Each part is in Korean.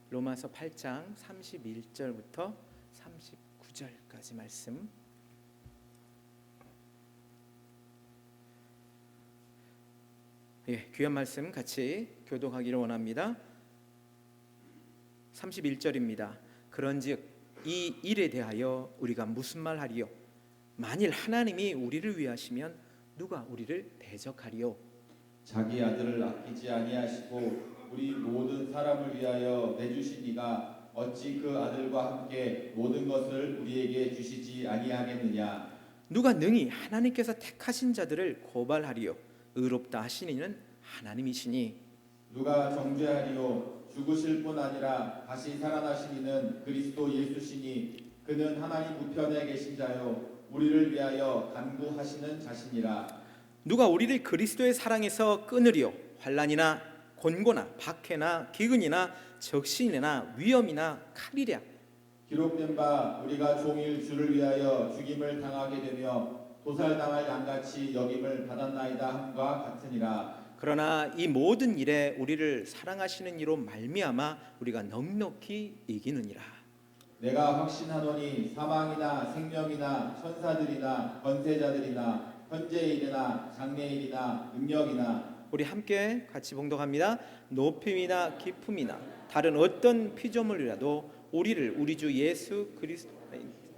로마서 8장 31절부터 39절까지 말씀. 귀한 말씀 같이 교독하기를 원합니다. 31절입니다. 그런즉 이 일에 대하여 우리가 무슨 말하리요? 만일 하나님이 우리를 위하시면 누가 우리를 대적하리요? 자기 아들을 아끼지 아니하시고 우리 모든 사람을 위하여 내주신 이가 어찌 그 아들과 함께 모든 것을 우리에게 주시지 아니하겠느냐? 누가 능히 하나님께서 택하신 자들을 고발하리요? 의롭다 하신 이는 하나님이시니. 누가 정죄하리요? 죽으실 뿐 아니라 다시 살아나신 이는 그리스도 예수시니 그는 하나님 우편에 계신 자요 우리를 위하여 간구하시는 자시니라. 누가 우리를 그리스도의 사랑에서 끊으리요? 환난이나 곤고나 박해나 기근이나 적신이나 위험이나 칼이랴. 기록된 바 우리가 종일 주를 위하여 죽임을 당하게 되며 도살당할 양같이 여김을 받았나이다 함과 같으니라. 그러나 이 모든 일에 우리를 사랑하시는 이로 말미암아 우리가 넉넉히 이기느니라. 내가 확신하노니 사망이나 생명이나 천사들이나 권세자들이나 현재일이나 장래일이나 능력이나. 우리 함께 같이 봉독합니다. 높임이나 깊음이나 다른 어떤 피조물이라도 우리를 우리 주 예수 그리스도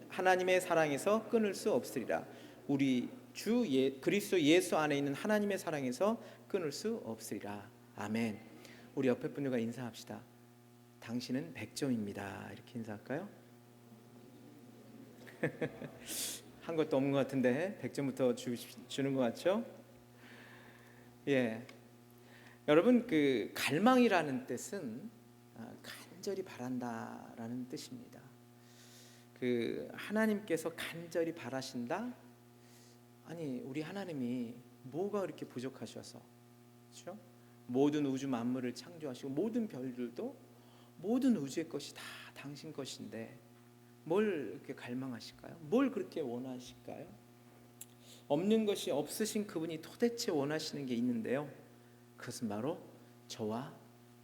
하나님의 사랑에서 끊을 수 없으리라. 우리 주 그리스도 예수 안에 있는 하나님의 사랑에서 끊을 수 없으리라. 아멘. 우리 옆에 분들과 인사합시다. 당신은 100점입니다. 이렇게 인사할까요? 한 것도 없는 것 같은데 100점부터 주는 것 같죠? 예, 여러분 그 갈망이라는 뜻은 간절히 바란다라는 뜻입니다. 그 하나님께서 간절히 바라신다. 아니 우리 하나님이 뭐가 그렇게 부족하셔서, 그렇죠? 모든 우주 만물을 창조하시고 모든 별들도 모든 우주의 것이 다 당신 것인데 뭘 그렇게 갈망하실까요? 뭘 그렇게 원하실까요? 없는 것이 없으신 그분이 도대체 원하시는 게 있는데요, 그것은 바로 저와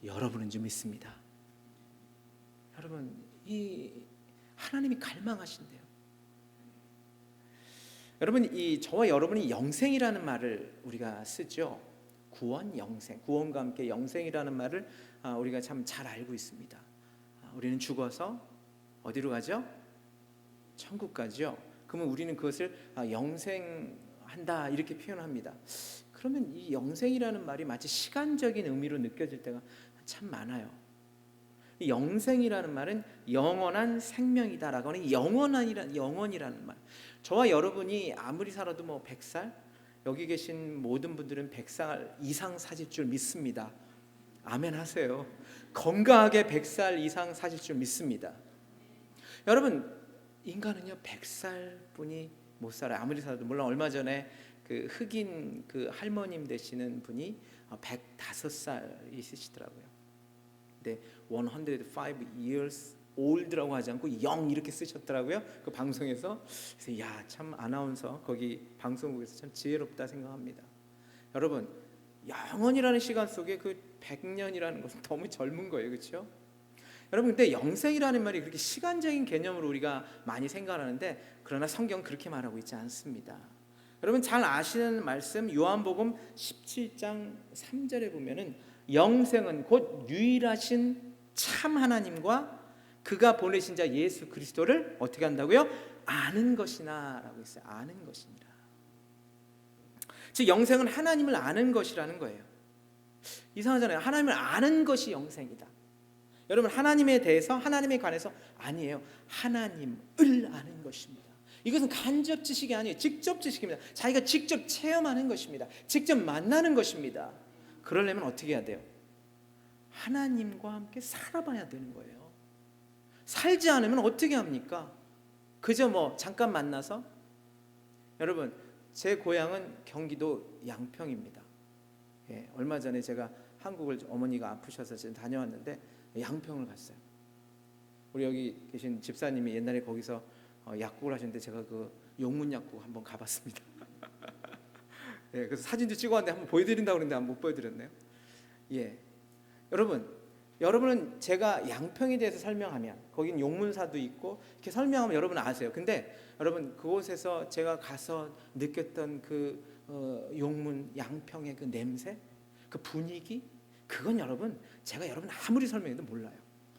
여러분인 줄 믿습니다. 여러분, 이 하나님이 갈망하신대요. 여러분, 이 저와 여러분이 영생이라는 말을 우리가 쓰죠. 구원, 영생, 구원과 함께 영생이라는 말을 우리가 참 잘 알고 있습니다. 우리는 죽어서 어디로 가죠? 천국 가죠. 그러면 우리는 그것을 영생한다 이렇게 표현합니다. 그러면 이 영생이라는 말이 마치 시간적인 의미로 느껴질 때가 참 많아요. 이 영생이라는 말은 영원한 생명이다라고 하는 영원이라는 말. 저와 여러분이 아무리 살아도 뭐 100살, 여기 계신 모든 분들은 100살 이상 사실 줄 믿습니다. 아멘 하세요. 건강하게 100살 이상 사실 줄 믿습니다. 여러분, 인간은요 100살 뿐이 못 살아요. 아무리 살아도. 물론 얼마 전에 그 흑인 그 할머님 되시는 분이 105살 있으시더라고요. 근데 105 years old라고 하지 않고 0 이렇게 쓰셨더라고요. 그 방송에서. 그래서 야, 참 아나운서 거기 방송국에서 참 지혜롭다 생각합니다. 여러분, 영원이라는 시간 속에 그 100년이라는 것은 너무 젊은 거예요, 그렇죠? 여러분, 근데 영생이라는 말이 그렇게 시간적인 개념으로 우리가 많이 생각하는데, 그러나 성경은 그렇게 말하고 있지 않습니다. 여러분 잘 아시는 말씀, 요한복음 17장 3절에 보면은 영생은 곧 유일하신 참 하나님과 그가 보내신 자 예수 그리스도를 어떻게 한다고요? 아는 것이나 라고 했어요. 아는 것이니라. 즉 영생은 하나님을 아는 것이라는 거예요. 이상하잖아요. 하나님을 아는 것이 영생이다. 여러분, 하나님에 대해서, 하나님에 관해서 아니에요. 하나님을 아는 것입니다. 이것은 간접 지식이 아니에요. 직접 지식입니다. 자기가 직접 체험하는 것입니다. 직접 만나는 것입니다. 그러려면 어떻게 해야 돼요? 하나님과 함께 살아봐야 되는 거예요. 살지 않으면 어떻게 합니까? 그저 뭐 잠깐 만나서. 여러분, 제 고향은 경기도 양평입니다. 예, 얼마 전에 제가 한국을 어머니가 아프셔서 지금 다녀왔는데 양평을 갔어요. 우리 여기 계신 집사님이 옛날에 거기서 약국을 하셨는데 제가 그 용문 약국 한번 가봤습니다. 예, 그래서 사진도 찍어왔는데 한번 보여드린다고 그랬는데 못 보여드렸네요. 예, 여러분, 여러분은 제가 양평에 대해서 설명하면 거긴 용문사도 있고 이렇게 설명하면 여러분은 아세요. 근데 여러분 그곳에서 제가 가서 느꼈던 그 용문 양평의 그 냄새, 그 분위기, 그건 여러분 제가 여러분 아무리 설명해도 몰라요.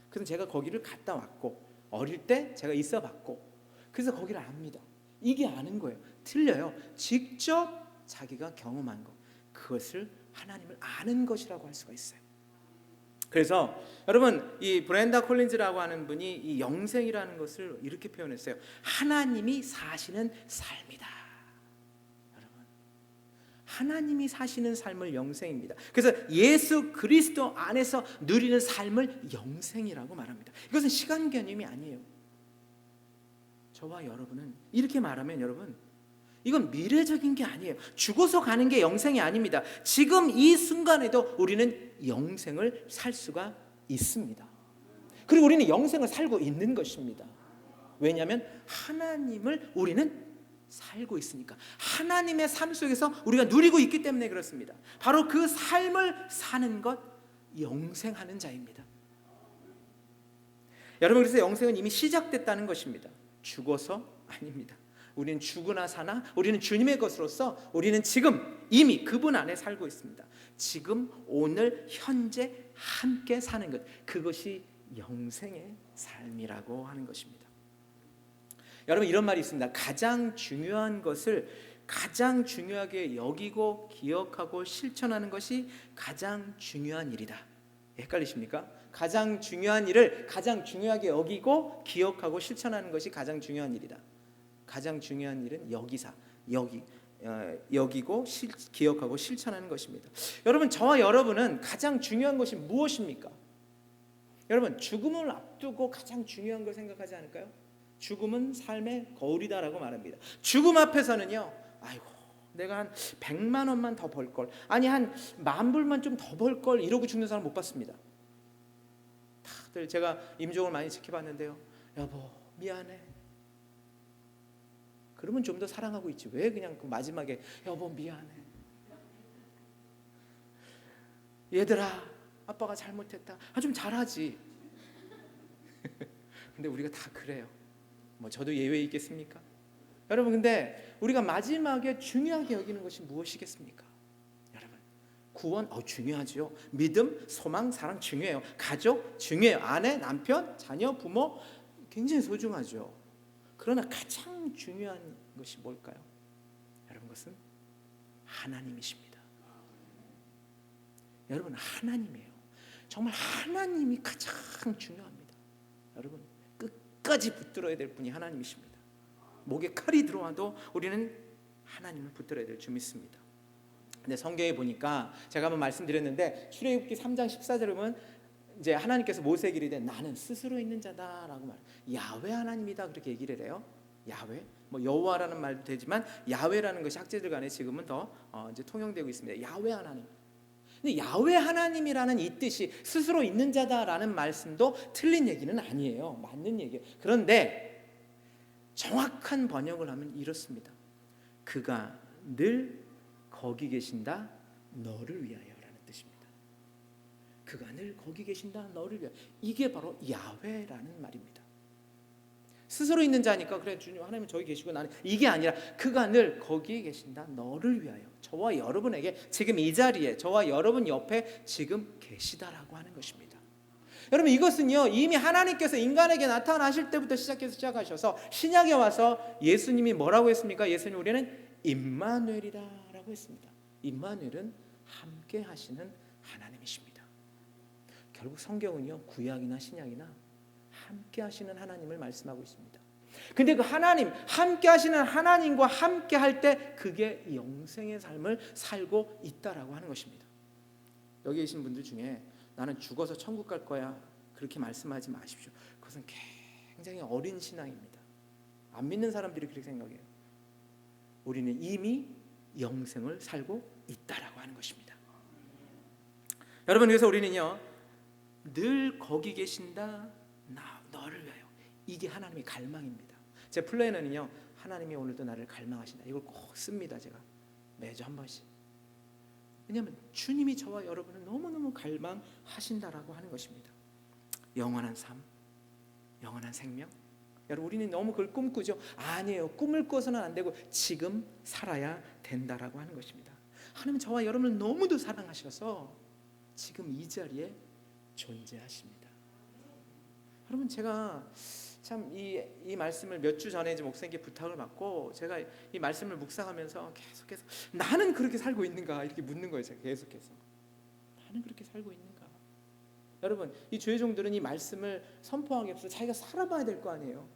그래서 제가 거기를 갔다 왔고 어릴 때 제가 있어봤고 그래서 거기를 압니다. 이게 아는 거예요. 틀려요. 직접 자기가 경험한 것, 그것을 하나님을 아는 것이라고 할 수가 있어요. 그래서 여러분 이 브렌다 콜린즈라고 하는 분이 이 영생이라는 것을 이렇게 표현했어요. 하나님이 사시는 삶이다. 여러분, 하나님이 사시는 삶을 영생입니다. 그래서 예수 그리스도 안에서 누리는 삶을 영생이라고 말합니다. 이것은 시간 개념이 아니에요. 저와 여러분은 이렇게 말하면 여러분 이건 미래적인 게 아니에요. 죽어서 가는 게 영생이 아닙니다. 지금 이 순간에도 우리는 영생을 살 수가 있습니다. 그리고 우리는 영생을 살고 있는 것입니다. 왜냐하면 하나님을 우리는 살고 있으니까. 하나님의 삶 속에서 우리가 누리고 있기 때문에 그렇습니다. 바로 그 삶을 사는 것, 영생하는 자입니다. 여러분, 그래서 영생은 이미 시작됐다는 것입니다. 죽어서 아닙니다. 우리는 죽으나 사나 우리는 주님의 것으로서 우리는 지금 이미 그분 안에 살고 있습니다. 지금 오늘 현재 함께 사는 것, 그것이 영생의 삶이라고 하는 것입니다. 여러분 이런 말이 있습니다. 가장 중요한 것을 가장 중요하게 여기고 기억하고 실천하는 것이 가장 중요한 일이다. 헷갈리십니까? 가장 중요한 일을 가장 중요하게 여기고 기억하고 실천하는 것이 가장 중요한 일이다. 가장 중요한 일은 여기고 기억하고 실천하는 것입니다. 여러분 저와 여러분은 가장 중요한 것이 무엇입니까? 여러분 죽음을 앞두고 가장 중요한 걸 생각하지 않을까요? 죽음은 삶의 거울이다라고 말합니다. 죽음 앞에서는요, 아이고 내가 한 100만 원만 더 벌 걸, 아니 한 10,000불만 좀 더 벌 걸 이러고 죽는 사람 못 봤습니다. 다들 제가 임종을 많이 지켜봤는데요, 여보 미안해. 그러면 좀 더 사랑하고 있지. 왜 그냥 그 마지막에 여보 미안해. 얘들아 아빠가 잘못했다. 좀 잘하지. 근데 우리가 다 그래요. 뭐 저도 예외 있겠습니까? 여러분 근데 우리가 마지막에 중요하게 여기는 것이 무엇이겠습니까? 여러분 구원 중요하죠. 믿음, 소망, 사랑 중요해요. 가족 중요해요. 아내, 남편, 자녀, 부모 굉장히 소중하죠. 그러나 가장 중요한 것이 뭘까요? 여러분 그것은 하나님이십니다. 여러분 하나님이에요. 정말 하나님이 가장 중요합니다. 여러분 끝까지 붙들어야 될 분이 하나님이십니다. 목에 칼이 들어와도 우리는 하나님을 붙들어야 될 줄 믿습니다. 근데 성경에 보니까 제가 한번 말씀드렸는데 출애굽기 3장 14절에 보면 이제 하나님께서 모세에게 이르되 나는 스스로 있는 자다라고 말. 야훼 하나님이다 그렇게 얘기를 해요. 야훼, 뭐 여호와라는 말도 되지만 야훼라는 것이 학자들 간에 지금은 더 이제 통용되고 있습니다. 야훼 하나님. 근데 야훼 하나님이라는 이 뜻이 스스로 있는 자다라는 말씀도 틀린 얘기는 아니에요. 맞는 얘기예요. 그런데 정확한 번역을 하면 이렇습니다. 그가 늘 거기 계신다 너를 위하여라는 뜻입니다. 그가 늘 거기 계신다 너를 위하여. 이게 바로 야훼라는 말입니다. 스스로 있는 자니까 그래 주님 하나님 저기 계시고 나는 이게 아니라 그가 늘 거기 계신다 너를 위하여. 저와 여러분에게 지금 이 자리에 저와 여러분 옆에 지금 계시다라고 하는 것입니다. 여러분 이것은요 이미 하나님께서 인간에게 나타나실 때부터 시작하셔서 신약에 와서 예수님이 뭐라고 했습니까? 예수님 우리는 임마누엘이다라고 했습니다. 임마누엘은 함께 하시는 하나님이십니다. 결국 성경은요 구약이나 신약이나 함께 하시는 하나님을 말씀하고 있습니다. 근데 그 하나님 함께 하시는 하나님과 함께 할 때 그게 영생의 삶을 살고 있다라고 하는 것입니다. 여기 계신 분들 중에 나는 죽어서 천국 갈 거야 그렇게 말씀하지 마십시오. 그것은 굉장히 어린 신앙입니다. 안 믿는 사람들이 그렇게 생각해요. 우리는 이미 영생을 살고 있다라고 하는 것입니다. 여러분 그래서 우리는요 늘 거기 계신다 너를 위하여. 이게 하나님의 갈망입니다. 제 플래너는요 하나님이 오늘도 나를 갈망하신다 이걸 꼭 씁니다. 제가 매주 한 번씩 왜냐하면 주님이 저와 여러분을 너무너무 갈망하신다라고 하는 것입니다. 영원한 삶, 영원한 생명. 여러분, 우리는 너무 그걸 꿈꾸죠. 아니에요. 꿈을 꿔서는 안 되고 지금 살아야 된다라고 하는 것입니다. 하나님은 저와 여러분을 너무도 사랑하셔서 지금 이 자리에 존재하십니다. 여러분, 제가 참 이 말씀을 몇 주 전에 목사님께 부탁을 받고 제가 이 말씀을 묵상하면서 계속해서 나는 그렇게 살고 있는가 이렇게 묻는 거예요. 제가 계속해서 나는 그렇게 살고 있는가. 여러분, 이 주의 종들은 이 말씀을 선포하기 앞서 자기가 살아봐야 될 거 아니에요.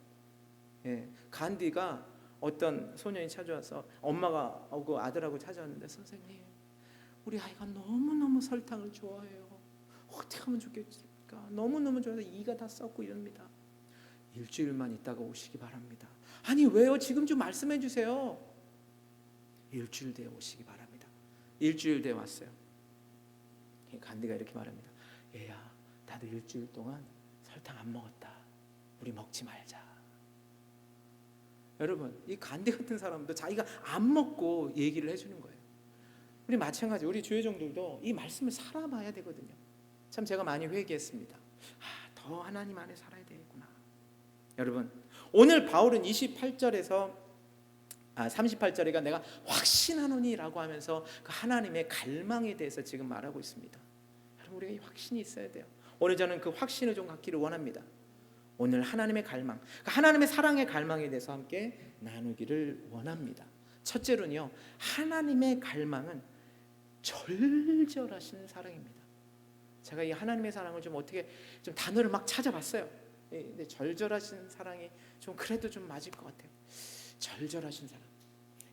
예, 간디가 어떤 소년이 찾아와서 엄마가 오고 아들하고 찾아왔는데, 선생님, 우리 아이가 너무너무 설탕을 좋아해요. 어떻게 하면 좋겠습니까? 너무너무 좋아해서 이가 다 썩고 이럽니다. 일주일만 있다가 오시기 바랍니다. 아니, 왜요? 지금 좀 말씀해 주세요. 일주일 뒤에 오시기 바랍니다. 일주일 뒤에 왔어요. 간디가 이렇게 말합니다. 얘야, 나도 일주일 동안 설탕 안 먹었다. 우리 먹지 말자. 여러분, 이 간디 같은 사람도 자기가 안 먹고 얘기를 해주는 거예요. 우리 마찬가지, 우리 주의 종들도 이 말씀을 살아봐야 되거든요. 참 제가 많이 회개했습니다. 더 하나님 안에 살아야 되겠구나. 여러분, 오늘 바울은 28절에서 38절에가 내가 확신하노니라고 하면서 그 하나님의 갈망에 대해서 지금 말하고 있습니다. 여러분, 우리가 이 확신이 있어야 돼요. 오늘 저는 그 확신을 좀 갖기를 원합니다. 오늘 하나님의 갈망, 하나님의 사랑의 갈망에 대해서 함께 나누기를 원합니다. 첫째로는요, 하나님의 갈망은 절절하신 사랑입니다. 제가 이 하나님의 사랑을 좀 어떻게 좀 단어를 막 찾아봤어요. 근데 절절하신 사랑이 좀 그래도 좀 맞을 것 같아요. 절절하신 사랑.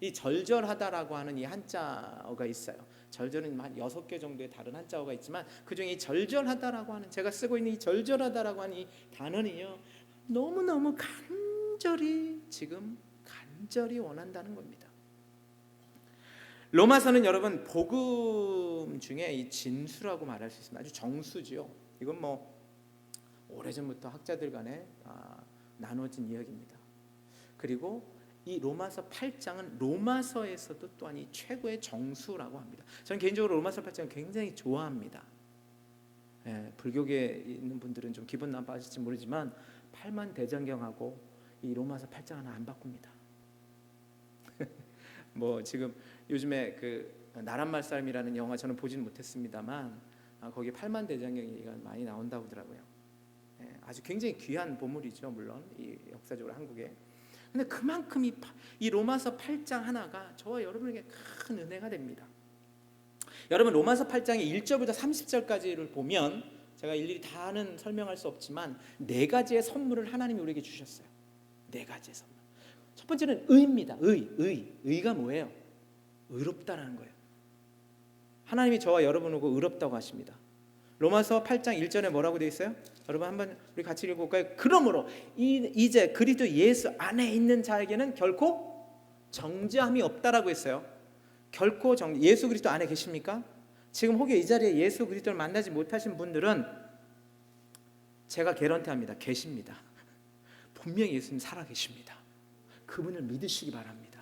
이 절절하다라고 하는 이 한자어가 있어요. 절절은 한 6개 정도의 다른 한자어가 있지만 그중에 이 절절하다라고 하는, 제가 쓰고 있는 이 절절하다라고 하는 이 단어는요, 너무너무 간절히 원한다는 겁니다. 로마서는 여러분 복음 중에 이 진수라고 말할 수 있습니다. 아주 정수죠. 이건 뭐 오래전부터 학자들 간에 나눠진 이야기입니다. 그리고 이 로마서 8장은 로마서에서도 또한 이 최고의 정수라고 합니다. 저는 개인적으로 로마서 8장을 굉장히 좋아합니다. 불교계에 있는 분들은 좀 기분 나빠하실지 모르지만 8만 대장경하고 이 로마서 8장은 안 바꿉니다. 뭐 지금 요즘에 그 나란말 삶이라는 영화 저는 보지는 못했습니다만 거기 8만 대장경이 많이 나온다고 하더라고요. 아주 굉장히 귀한 보물이죠, 물론 이 역사적으로 한국에. 근데 그만큼 이 로마서 8장 하나가 저와 여러분에게 큰 은혜가 됩니다. 여러분, 로마서 8장의 1절부터 30절까지를 보면 제가 일일이 다는 설명할 수 없지만 4가지의 선물을 하나님이 우리에게 주셨어요. 4가지의 선물. 첫 번째는 의입니다. 의가 뭐예요? 의롭다라는 거예요. 하나님이 저와 여러분을 보고 의롭다고 하십니다. 로마서 8장 1절에 뭐라고 되어 있어요? 여러분 한번 우리 같이 읽어볼까요? 그러므로 이제 그리스도 예수 안에 있는 자에게는 결코 정죄함이 없다라고 했어요. 결코 예수 그리스도 안에 계십니까? 지금 혹여 이 자리에 예수 그리스도를 만나지 못하신 분들은 제가 개런티합니다. 계십니다. 분명히 예수님 살아 계십니다. 그분을 믿으시기 바랍니다.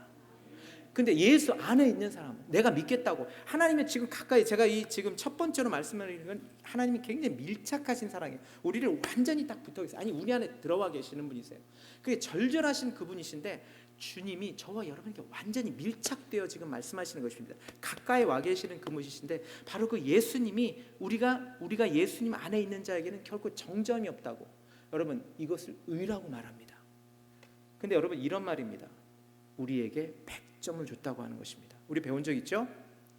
근데 예수 안에 있는 사람, 내가 믿겠다고 하나님의 지금 가까이, 제가 이 지금 첫 번째로 말씀드리는 건 하나님이 굉장히 밀착하신 사랑이에요. 우리를 완전히 딱 붙어 있어요. 아니, 우리 안에 들어와 계시는 분이세요. 그게 절절하신 그분이신데 주님이 저와 여러분에게 완전히 밀착되어 지금 말씀하시는 것입니다. 가까이 와 계시는 그분이신데 바로 그 예수님이 우리가 예수님 안에 있는 자에게는 결코 정죄함이 없다고, 여러분 이것을 의라고 말합니다. 근데 여러분 이런 말입니다. 우리에게 100점을 줬다고 하는 것입니다. 우리 배운 적 있죠?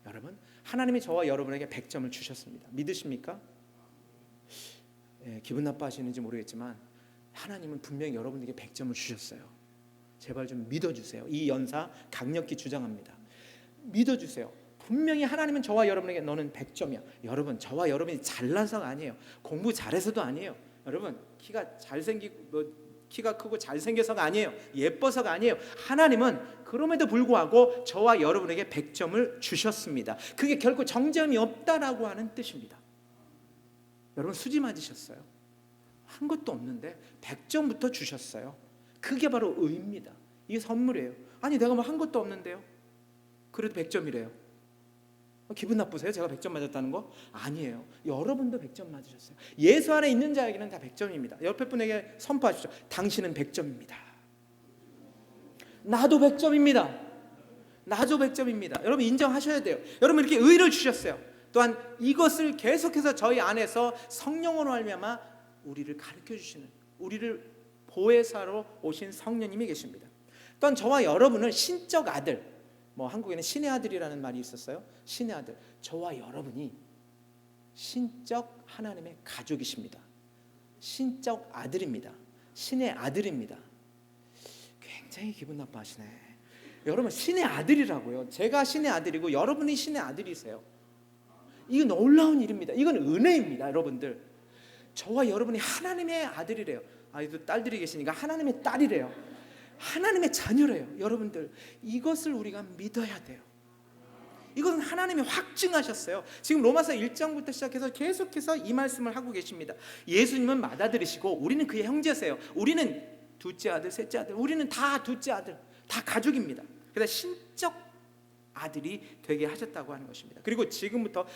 여러분, 하나님이 저와 여러분에게 100점을 주셨습니다. 믿으십니까? 기분 나빠하시는지 모르겠지만 하나님은 분명히 여러분에게 100점을 주셨어요. 제발 좀 믿어주세요. 이 연사 강력히 주장합니다. 믿어주세요. 분명히 하나님은 저와 여러분에게 너는 100점이야. 여러분, 저와 여러분이 잘나서가 아니에요. 공부 잘해서도 아니에요. 여러분, 키가 크고 잘생겨서가 아니에요. 예뻐서가 아니에요. 하나님은 그럼에도 불구하고 저와 여러분에게 100점을 주셨습니다. 그게 결코 정죄함이 없다라고 하는 뜻입니다. 여러분, 수지 맞으셨어요? 한 것도 없는데 100점부터 주셨어요. 그게 바로 의입니다. 이게 선물이에요. 아니, 내가 뭐 한 것도 없는데요. 그래도 100점이래요. 기분 나쁘세요? 제가 100점 맞았다는 거? 아니에요. 여러분도 100점 맞으셨어요. 예수 안에 있는 자에게는 다 100점입니다. 옆에 분에게 선포하십시오. 당신은 100점입니다. 나도 100점입니다. 나도 100점입니다. 여러분 인정하셔야 돼요. 여러분 이렇게 의를 주셨어요. 또한 이것을 계속해서 저희 안에서 성령으로 말미암아 우리를 가르쳐 주시는, 우리를 보혜사로 오신 성령님이 계십니다. 또한 저와 여러분은 신적 아들, 한국에는 신의 아들이라는 말이 있었어요. 신의 아들, 저와 여러분이 신적 하나님의 가족이십니다. 신적 아들입니다. 신의 아들입니다. 굉장히 기분 나빠하시네. 여러분 신의 아들이라고요. 제가 신의 아들이고 여러분이 신의 아들이세요. 이건 놀라운 일입니다. 이건 은혜입니다. 여러분들, 저와 여러분이 하나님의 아들이래요. 아이도 딸들이 계시니까 하나님의 딸이래요. 하나님의 자녀래요. 여러분들, 이것을 우리가 믿어야 돼요. 이것은 하나님이 확증하셨어요. 지금 로마서 1장부터 시작해서 계속해서 이 말씀을 하고 계십니다. 예수님은 맏아들이시고 우리는 그의 형제세요. 우리는 둘째 아들, 셋째 아들, 우리는 다 둘째 아들, 다 가족입니다. 그래서 신적 아들이 되게 하셨다고 하는 것입니다. 그리고 지금부터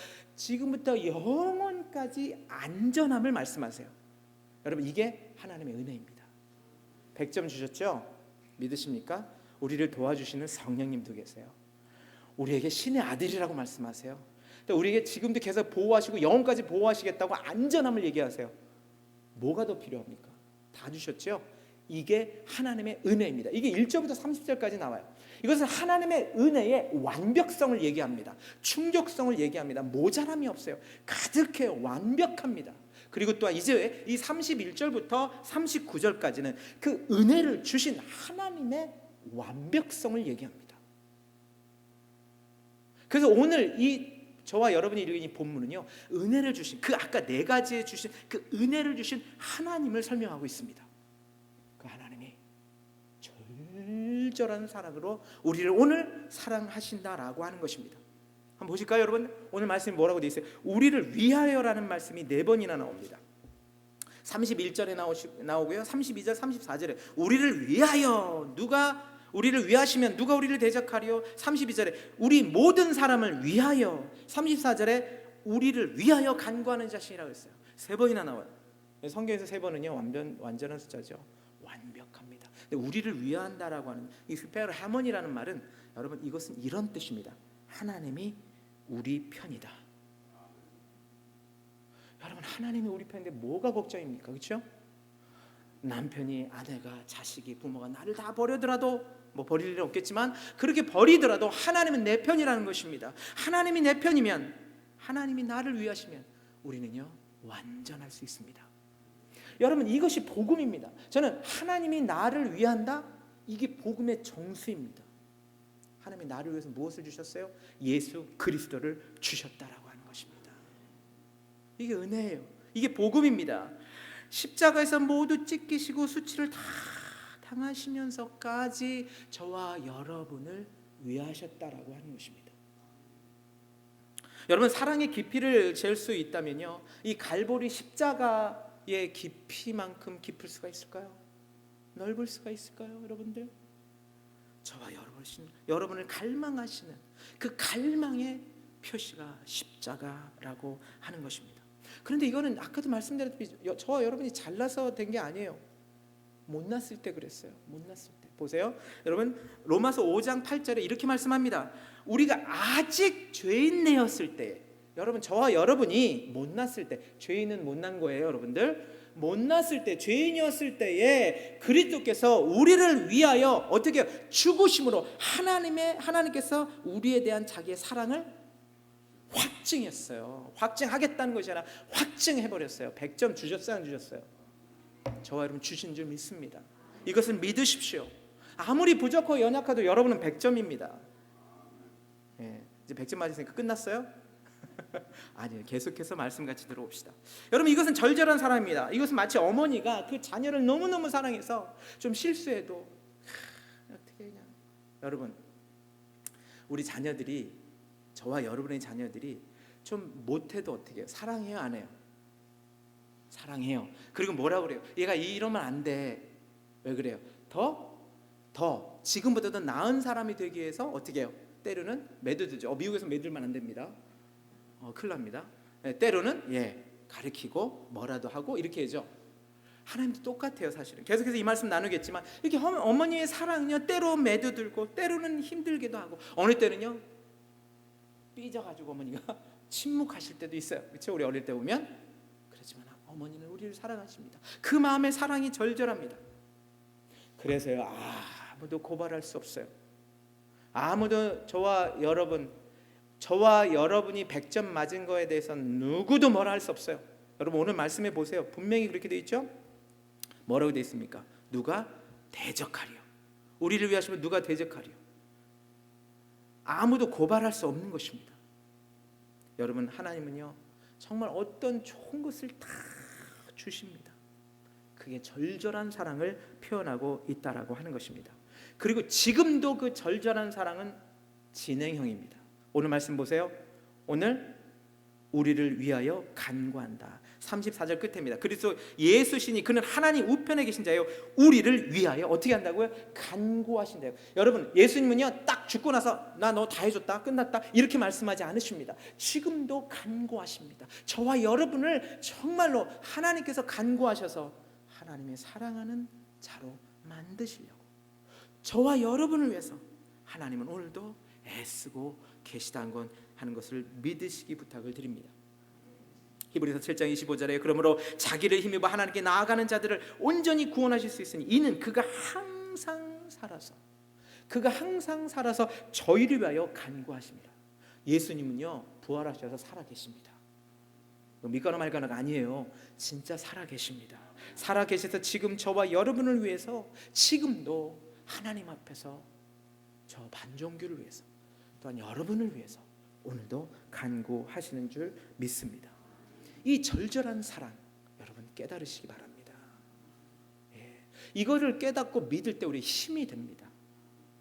영원까지 안전함을 말씀하세요. 여러분, 이게 하나님의 은혜입니다. 100점 주셨죠? 믿으십니까? 우리를 도와주시는 성령님도 계세요. 우리에게 신의 아들이라고 말씀하세요. 또 우리에게 지금도 계속 보호하시고 영원까지 보호하시겠다고 안전함을 얘기하세요. 뭐가 더 필요합니까? 다 주셨죠? 이게 하나님의 은혜입니다. 이게 1절부터 30절까지 나와요. 이것은 하나님의 은혜의 완벽성을 얘기합니다. 충족성을 얘기합니다. 모자람이 없어요. 가득해요. 완벽합니다. 그리고 또한 이제 이 31절부터 39절까지는 그 은혜를 주신 하나님의 완벽성을 얘기합니다. 그래서 오늘 이 저와 여러분이 읽은 이 본문은요, 은혜를 주신, 그 아까 네 가지에 주신 그 은혜를 주신 하나님을 설명하고 있습니다. 그 하나님이 절절한 사랑으로 우리를 오늘 사랑하신다라고 하는 것입니다. 한번 보실까요, 여러분? 오늘 말씀이 뭐라고 되어 있어요? 우리를 위하여라는 말씀이 4번이나 나옵니다. 31절에 나오고요, 32절, 34절에 우리를 위하여, 누가 우리를 위하시면 누가 우리를 대적하리요? 32절에 우리 모든 사람을 위하여, 34절에 우리를 위하여 간구하는 자신이라고 했어요. 3번이나 나와요. 성경에서 3번은요 완전한 숫자죠. 완벽합니다. 근데 우리를 위한다라고 하는 이 스페어 하모니라는 말은, 여러분, 이것은 이런 뜻입니다. 하나님이 우리 편이다. 여러분, 하나님이 우리 편인데 뭐가 걱정입니까? 그렇죠? 남편이, 아내가, 자식이, 부모가 나를 다 버리더라도, 버릴 일은 없겠지만 그렇게 버리더라도 하나님은 내 편이라는 것입니다. 하나님이 내 편이면, 하나님이 나를 위하시면 우리는요 완전할 수 있습니다. 여러분, 이것이 복음입니다. 저는 하나님이 나를 위한다, 이게 복음의 정수입니다. 하나님이 나를 위해서 무엇을 주셨어요? 예수 그리스도를 주셨다라고 하는 것입니다. 이게 은혜예요. 이게 복음입니다. 십자가에서 모두 찢기시고 수치를 다 당하시면서까지 저와 여러분을 위하셨다라고 하는 것입니다. 여러분, 사랑의 깊이를 잴 수 있다면요, 이 갈보리 십자가의 깊이만큼 깊을 수가 있을까요? 넓을 수가 있을까요, 여러분들? 저와 여러분을 갈망하시는 그 갈망의 표시가 십자가라고 하는 것입니다. 그런데 이거는 아까도 말씀드렸듯이 저와 여러분이 잘나서 된 게 아니에요. 못났을 때 그랬어요. 못났을 때. 보세요, 여러분, 로마서 5장 8절에 이렇게 말씀합니다. 우리가 아직 죄인내었을 때, 여러분, 저와 여러분이 못났을 때, 죄인은 못난 거예요, 여러분들. 못났을 때, 죄인이었을 때에 그리스도께서 우리를 위하여 어떻게 죽으심으로 하나님께서 우리에 대한 자기의 사랑을 확증했어요. 확증하겠다는 것이 아니라 확증해버렸어요. 100점 주셨어요, 안 주셨어요? 저와 여러분 주신 줄 믿습니다. 이것을 믿으십시오. 아무리 부족하고 연약해도 여러분은 100점입니다. 이제 100점 맞으니까 끝났어요? 아니요, 계속해서 말씀같이 들어옵시다. 여러분, 이것은 절절한 사랑입니다. 이것은 마치 어머니가 그 자녀를 너무너무 사랑해서 좀 실수해도 어떻게 그냥, 여러분, 우리 자녀들이, 저와 여러분의 자녀들이 좀 못해도 어떻게 해요? 사랑해요, 안 해요? 사랑해요. 그리고 뭐라고 그래요? 얘가 이러면 안 돼. 왜 그래요? 더 지금보다 더 나은 사람이 되기 위해서 어떻게 해요? 때로는 매도되죠. 미국에서 매들면 안 됩니다. 큰일 납니다. 때로는 가르치고 뭐라도 하고 이렇게 해죠. 하나님도 똑같아요. 사실은 계속해서 이 말씀 나누겠지만 이렇게 어머니의 사랑은요, 때로 매도들고 때로는 힘들기도 하고 어느 때는요 삐져가지고 어머니가 침묵하실 때도 있어요. 그렇죠? 우리 어릴 때 보면. 그렇지만 어머니는 우리를 사랑하십니다. 그 마음의 사랑이 절절합니다. 그래서요, 아무도 고발할 수 없어요. 아무도 저와 여러분이 100점 맞은 거에 대해서는 누구도 뭐라 할 수 없어요. 여러분 오늘 말씀해 보세요. 분명히 그렇게 되어 있죠. 뭐라고 되어 있습니까? 누가 대적하리요. 우리를 위하시면 누가 대적하리요. 아무도 고발할 수 없는 것입니다. 여러분, 하나님은요 정말 어떤 좋은 것을 다 주십니다. 그게 절절한 사랑을 표현하고 있다라고 하는 것입니다. 그리고 지금도 그 절절한 사랑은 진행형입니다. 오늘 말씀 보세요. 오늘 우리를 위하여 간구한다. 34절 끝입니다. 그리스도 예수시니 그는 하나님 우편에 계신 자요 우리를 위하여 어떻게 한다고요? 간구하신다요. 여러분, 예수님은요 딱 죽고 나서 나 너 다 해줬다 끝났다 이렇게 말씀하지 않으십니다. 지금도 간구하십니다. 저와 여러분을 정말로 하나님께서 간구하셔서 하나님의 사랑하는 자로 만드시려고 저와 여러분을 위해서 하나님은 오늘도 애쓰고 계시다는 건 하는 것을 믿으시기 부탁을 드립니다. 히브리서 7장 25절에 그러므로 자기를 힘입어 하나님께 나아가는 자들을 온전히 구원하실 수 있으니 이는 그가 항상 살아서 저희를 위하여 간구하십니다. 예수님은요 부활하셔서 살아계십니다. 믿거나 말거나가 아니에요. 진짜 살아계십니다. 살아계셔서 지금 저와 여러분을 위해서 지금도 하나님 앞에서 저 반종교를 위해서 또한 여러분을 위해서 오늘도 간구하시는 줄 믿습니다. 이 절절한 사랑 여러분 깨달으시기 바랍니다. 이거를 깨닫고 믿을 때 우리 힘이 됩니다.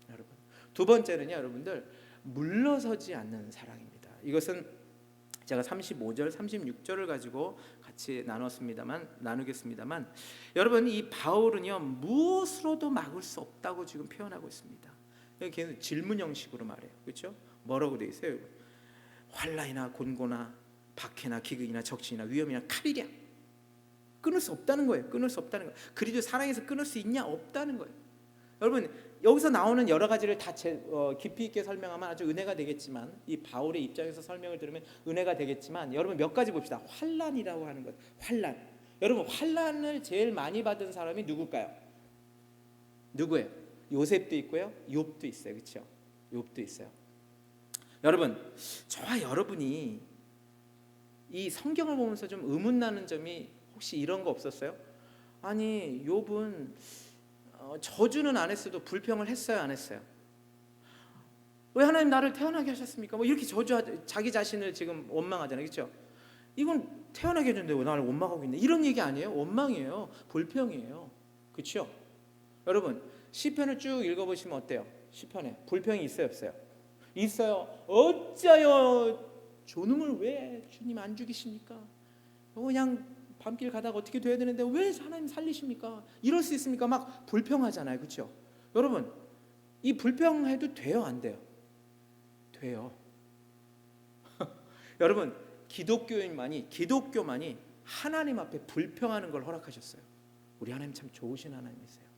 여러분, 두 번째는요, 여러분들 물러서지 않는 사랑입니다. 이것은 제가 35절, 36절을 가지고 같이 나누겠습니다만 여러분, 이 바울은요 무엇으로도 막을 수 없다고 지금 표현하고 있습니다. 계속 질문 형식으로 말해요. 그렇죠? 뭐라고 돼 있어요? 환난이나 곤고나 박해나 기근이나 적신이나 위험이나 칼이랴 끊을 수 없다는 거예요. 끊을 수 없다는 거예요. 그리도 사랑에서 끊을 수 있냐? 없다는 거예요. 여러분, 여기서 나오는 여러 가지를 다 깊이 있게 설명하면 아주 은혜가 되겠지만 이 바울의 입장에서 설명을 들으면 은혜가 되겠지만 여러분 몇 가지 봅시다. 환난이라고 하는 것. 환난. 여러분, 환난을 제일 많이 받은 사람이 누굴까요? 누구예요? 요셉도 있고요. 욥도 있어요. 그렇죠? 욥도 있어요. 여러분, 저와 여러분이 이 성경을 보면서 좀 의문나는 점이 혹시 이런 거 없었어요? 아니, 욥은 저주는 안 했어도 불평을 했어요, 안 했어요? 왜 하나님 나를 태어나게 하셨습니까? 뭐 이렇게 자기 자신을 지금 원망하잖아요, 그렇죠? 이건 태어나게 해줬는데 왜 나를 원망하고 있네? 이런 얘기 아니에요. 원망이에요, 불평이에요, 그렇죠? 여러분, 시편을 쭉 읽어보시면 어때요? 시편에 불평이 있어요, 없어요? 있어요. 어찌하여 조능을 왜 주님 안 죽이십니까? 그냥 밤길 가다가 어떻게 돼야 되는데 왜 하나님 살리십니까? 이럴 수 있습니까? 막 불평하잖아요, 그렇죠? 여러분, 이 불평해도 돼요, 안 돼요? 돼요. 여러분, 기독교만이 하나님 앞에 불평하는 걸 허락하셨어요. 우리 하나님 참 좋으신 하나님이세요.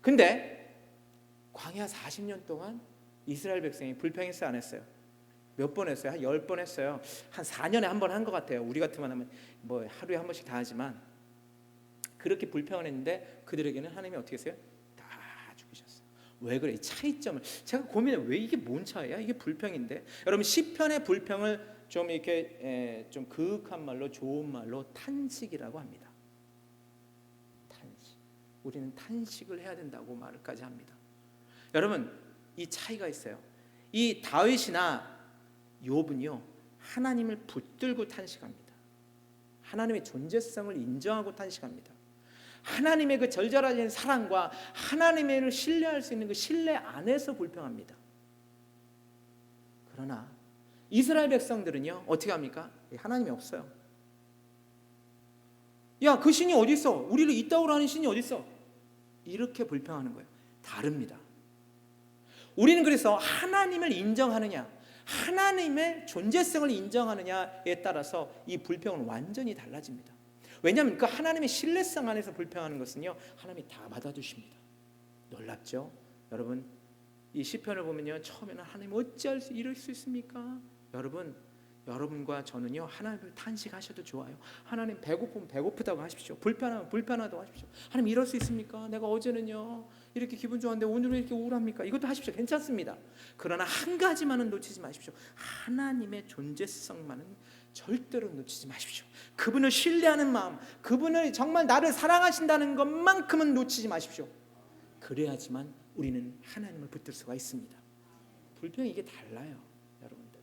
근데 광야 40년 동안 이스라엘 백성이 불평했어요, 안 했어요? 몇 번 했어요? 한 10번 했어요. 한 4년에 한 번 한 것 같아요. 우리 같으면 하면 뭐 하루에 한 번씩 다 하지만 그렇게 불평을 했는데 그들에게는 하나님이 어떻게 했어요? 다 죽이셨어요. 왜 그래? 이 차이점을 제가 고민해. 왜 이게 뭔 차이야? 이게 불평인데. 여러분, 시편의 불평을 좀 이렇게 좀 그윽한 말로, 좋은 말로 탄식이라고 합니다. 탄식. 우리는 탄식을 해야 된다고 말까지 합니다. 여러분, 이 차이가 있어요. 이 다윗이나 욥은요 하나님을 붙들고 탄식합니다. 하나님의 존재성을 인정하고 탄식합니다. 하나님의 그 절절하신 사랑과 하나님을 신뢰할 수 있는 그 신뢰 안에서 불평합니다. 그러나 이스라엘 백성들은요 어떻게 합니까? 하나님이 없어요. 야, 그 신이 어디 있어? 우리를 이따오로 하는 신이 어디 있어? 이렇게 불평하는 거예요. 다릅니다. 우리는 그래서 하나님을 인정하느냐, 하나님의 존재성을 인정하느냐에 따라서 이 불평은 완전히 달라집니다. 왜냐하면 그 하나님의 신뢰성 안에서 불평하는 것은요, 하나님이 다 받아주십니다. 놀랍죠? 여러분, 이 시편을 보면요, 처음에는 하나님 어찌할 수 이럴 수 있습니까? 여러분과 저는요, 하나님을 탄식하셔도 좋아요. 하나님 배고프면 배고프다고 하십시오. 불편하면 불편하다고 하십시오. 하나님 이럴 수 있습니까? 내가 어제는요 이렇게 기분 좋았는데 오늘은 이렇게 우울합니까? 이것도 하십시오. 괜찮습니다. 그러나 한 가지만은 놓치지 마십시오. 하나님의 존재성만은 절대로 놓치지 마십시오. 그분을 신뢰하는 마음, 그분을 정말 나를 사랑하신다는 것만큼은 놓치지 마십시오. 그래야지만 우리는 하나님을 붙들 수가 있습니다. 불평이 이게 달라요, 여러분들.